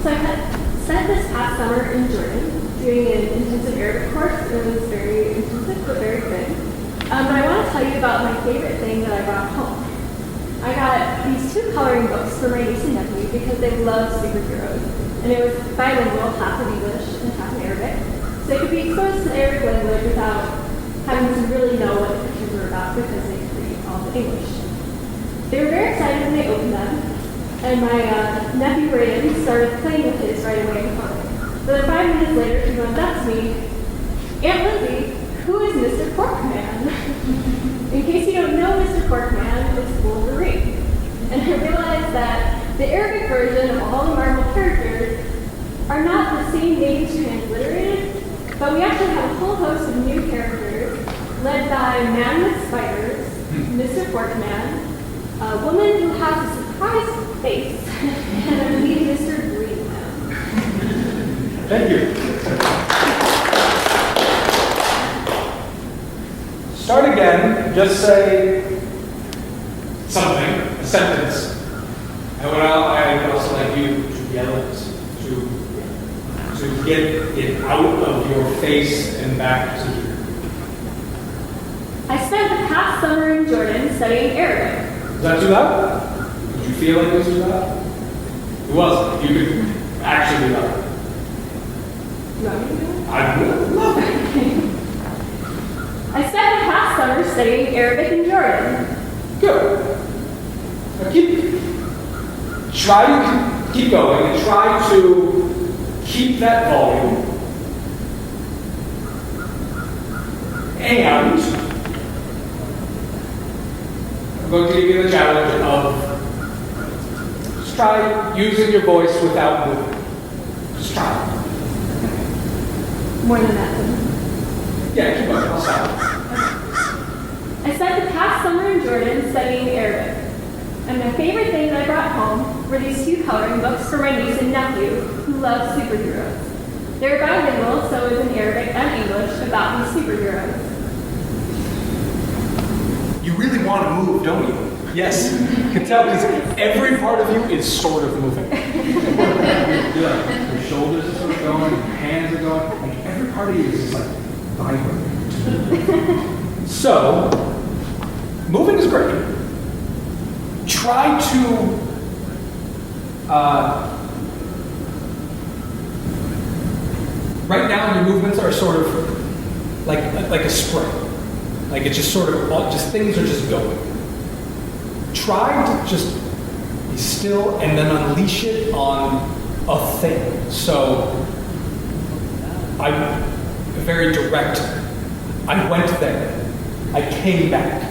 So I had spent this past summer in Jordan doing an intensive Arabic course. It was very intensive, but very good. But I want to tell you about my favorite thing that I brought home. I got these 2 coloring books for my niece and nephew because they love superheroes. And it was bilingual, half in English and half in Arabic. So they could be exposed to the Arabic language without having to really know what the pictures were about because they could read all the English. They were very excited when they opened them. And my nephew Raiden started playing with his right away in front of me. But then 5 minutes later, he runs up to me, "Aunt Lizzie, who is Mr. Corkman?" In case you don't know Mr. Corkman, it's Wolverine. And I realized that the Arabic version of all the Marvel characters are not the same names transliterated, but we actually have a whole host of new characters led by Man with Spiders, Mr. Corkman, a woman who has a surprised face, and I believe Mr. Green Man. Thank you. Start again, just say something, a sentence. And I would also like you to yell it, to get it out of your face and back to you. I spent the past summer in Jordan studying Arabic. Is that too loud? Did you feel like it was too loud? It wasn't. You could actually be loud. You want me to do it? I would love it. I spent the past summer studying Arabic in Jordan. Good. Now keep going and try to keep that volume. And I'm going to give you the challenge of just try using your voice without moving. Just try. More than that, though. Yeah, keep going. I'll stop. I spent the past summer in Jordan studying Arabic. And my favorite thing that I brought home were these 2 coloring books for my niece and nephew who love superheroes. They were bilingual, so it was in Arabic and English about these superheroes. You really want to move, don't you? Yes, can tell because every part of you is sort of moving. Your shoulders are sort of going, your hands are going, like every part of you is just like vibrating. So, moving is great. Try to right now your movements are sort of like a spring. Like it's just sort of just things are just going. Try to just be still and then unleash it on a thing. So I'm very direct. I went there. I came back.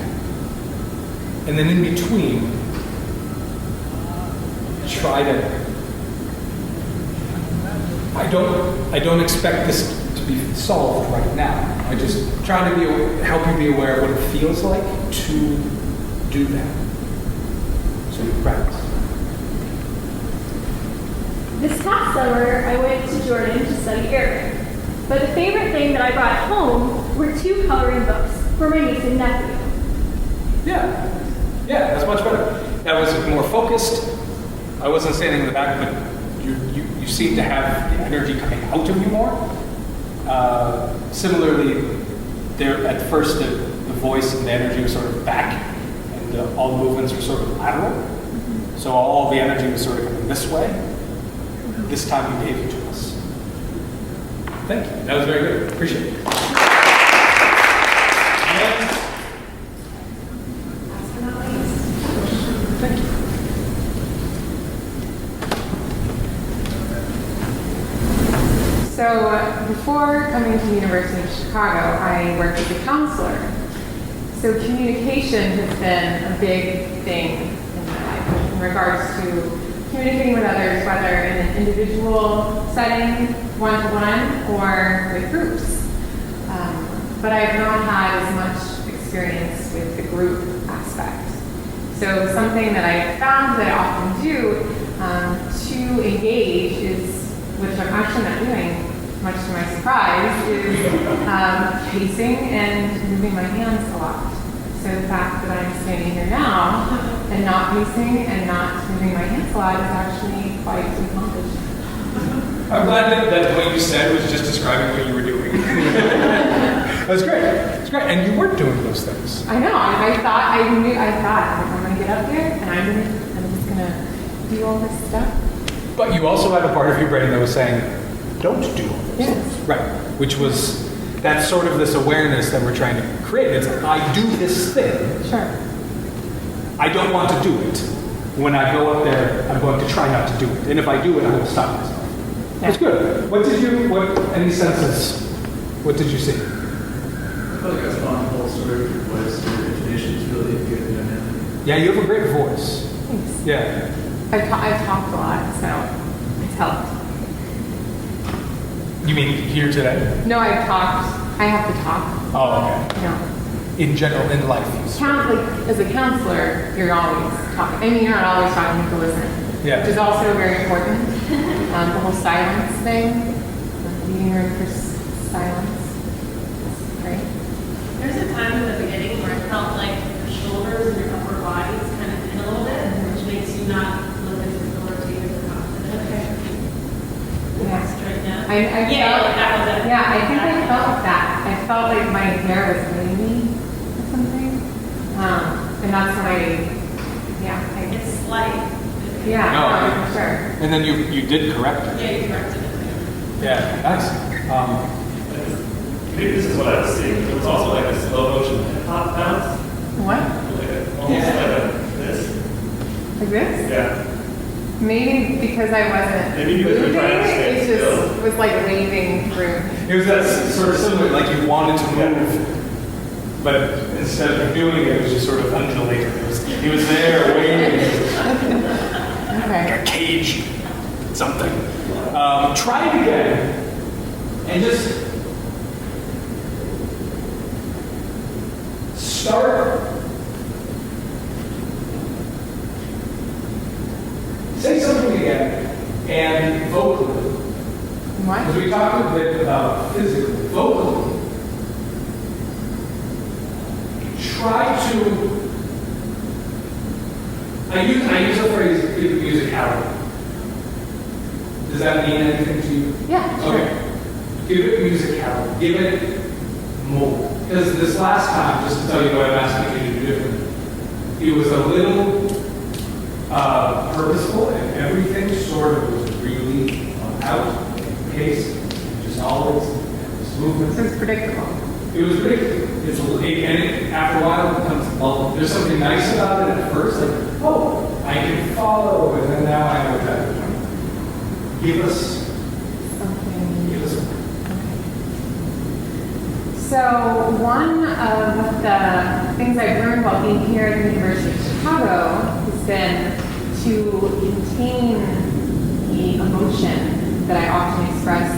And then in between, try to. I don't expect this to be solved right now. I just try to help you be aware of what it feels like to do that. So you practice. This past summer, I went to Jordan to study Arabic. But the favorite thing that I brought home were 2 coloring books for my niece and nephew. Yeah, that's much better. That was more focused. I wasn't standing in the back, but you seem to have the energy coming out of you more. Similarly, there at first the voice and the energy was sort of back, and all the movements were sort of lateral. So all the energy was sort of coming this way. This time you gave it to us. Thank you. That was very good. Appreciate it. Thank you. So before coming to the University of Chicago, I worked as a counselor. So communication has been a big thing in my life in regards to communicating with others, whether in an individual setting, one-to-one, or with groups. But I have not had as much experience with the group aspect. So something that I found that I often do to engage is, which I'm actually not doing, much to my surprise, is pacing and moving my hands a lot. So the fact that I'm standing here now and not pacing and not moving my hands a lot is actually quite accomplishing. I'm glad that what you said was just describing what you were doing. That's great. That's great. And you weren't doing those things. I know. I thought I'm going to get up there and I'm just going to do all this stuff. But you also had a part of your brain that was saying, don't do all those things. Right. Which was, that's sort of this awareness that we're trying to create. It's, I do this thing. Sure. I don't want to do it. When I go up there, I'm going to try not to do it. And if I do it, I will stop myself. That's good. Any senses, what did you see? I feel like I was on the whole sort of your voice. Your intonation is really good. Yeah, you have a great voice. Thanks. Yeah. I've talked a lot, so it's helped. You mean here today? No, I've talked. I have to talk. Oh, okay. No. In general, in life. As a counselor, you're always talking. I mean, you're not always talking to listen. Yeah. Which is also very important. The whole silence thing. Leaving room for silence. Right? There's a time in the beginning where I felt like your shoulders and your upper bodies kind of in a little bit, which makes you not look as authoritative or confident. Okay. Yeah. Straight down. I think I felt that. I felt like my hair was wavy or something. And that's when it's slight. Yeah, Oh, okay. for sure. And then you did correct it. Yeah, you corrected it. Yeah, nice. Maybe this is what I was seeing. It was also like a slow motion hip hop bounce. What? Almost like this. Like this? Yeah. Maybe because I wasn't Maybe because you're trying to stay it just was like waving through. It was that sort of similar, like you wanted to move, but instead of doing it, it was just sort of undulating. He was there waiting. Okay. Like a cage, something. Try it again, and just start. Say something again, and vocally. What? Because we talked a bit about physically, vocally. Try to I use the phrase give it musicality. Does that mean anything to you? Yeah, sure. Okay. Give it musicality. Give it more. Because this last time, just to tell you what I'm asking you to do differently, it was a little purposeful, and everything sort of was really out, pace, just always movement. So it's predictable. It was predictable. After a while it becomes, well, there's something nice about it at first, like, oh, I can follow, and then now I know what that is. Give us So one of the things I've learned while being here at the University of Chicago has been to contain the emotion that I often express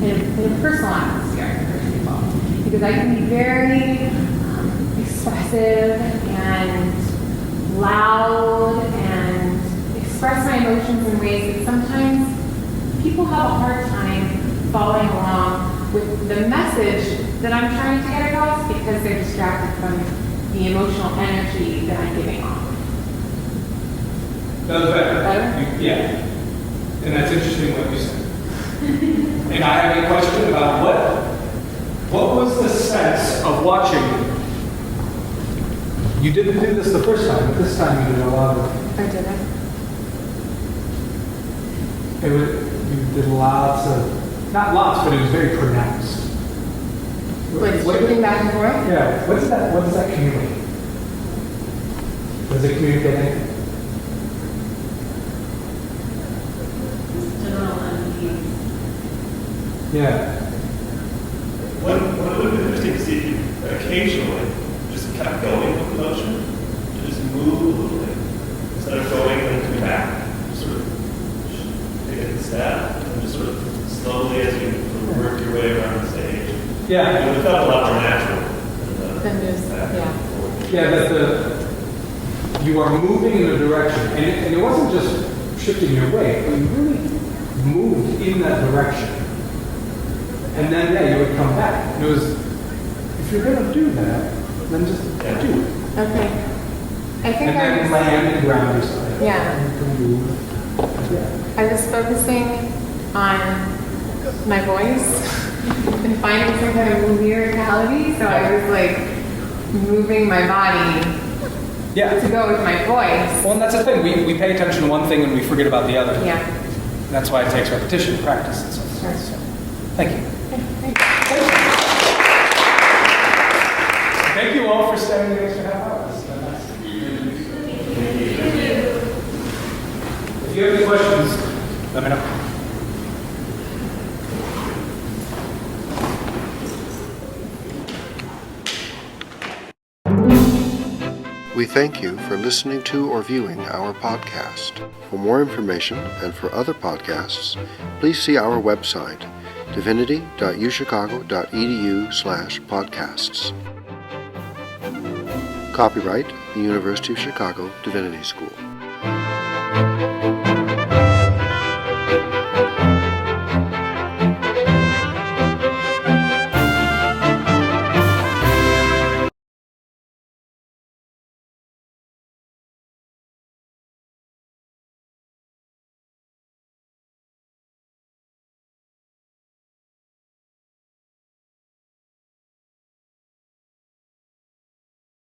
in a personal atmosphere for people. Because I can be very expressive and loud and express my emotions in ways that sometimes people have a hard time following along with the message that I'm trying to get across because they're distracted from the emotional energy that I'm giving off. That was better. Better? Yeah. And that's interesting what you said. And I have a question about what was the sense of watching? You didn't do this the first time, but this time you did a lot of. I didn't. You did lots of, not lots, but it was very pronounced. Like switching back and forth? Yeah. What does that communicate? Does it communicate anything? Yeah. What would be interesting to see if you occasionally just kept going with the motion, to just move a little bit, instead of going and then coming back, just sort of take a step, and just sort of slowly as you sort of work your way around the stage. Yeah. It would felt a lot more natural. Then just, yeah. Yeah, that you are moving in a direction, and it wasn't just shifting your weight, but you really moved in that direction. And then, yeah, you would come back. It was, if you're going to do that, then just do it. Okay. I think and then land and ground yourself. Yeah. Yeah. I was focusing on my voice and finding some kind of musicality, so I was like moving my body to go with my voice. Well, and that's the thing. We pay attention to one thing and we forget about the other. Yeah. That's why it takes repetition and practice and so forth. So, thank you. Thank you all for staying the extra half hour. This has been nice. If you have any questions, let me know. We thank you for listening to or viewing our podcast. For more information and for other podcasts, please see our website, divinity.uchicago.edu/podcasts. Copyright, the University of Chicago Divinity School.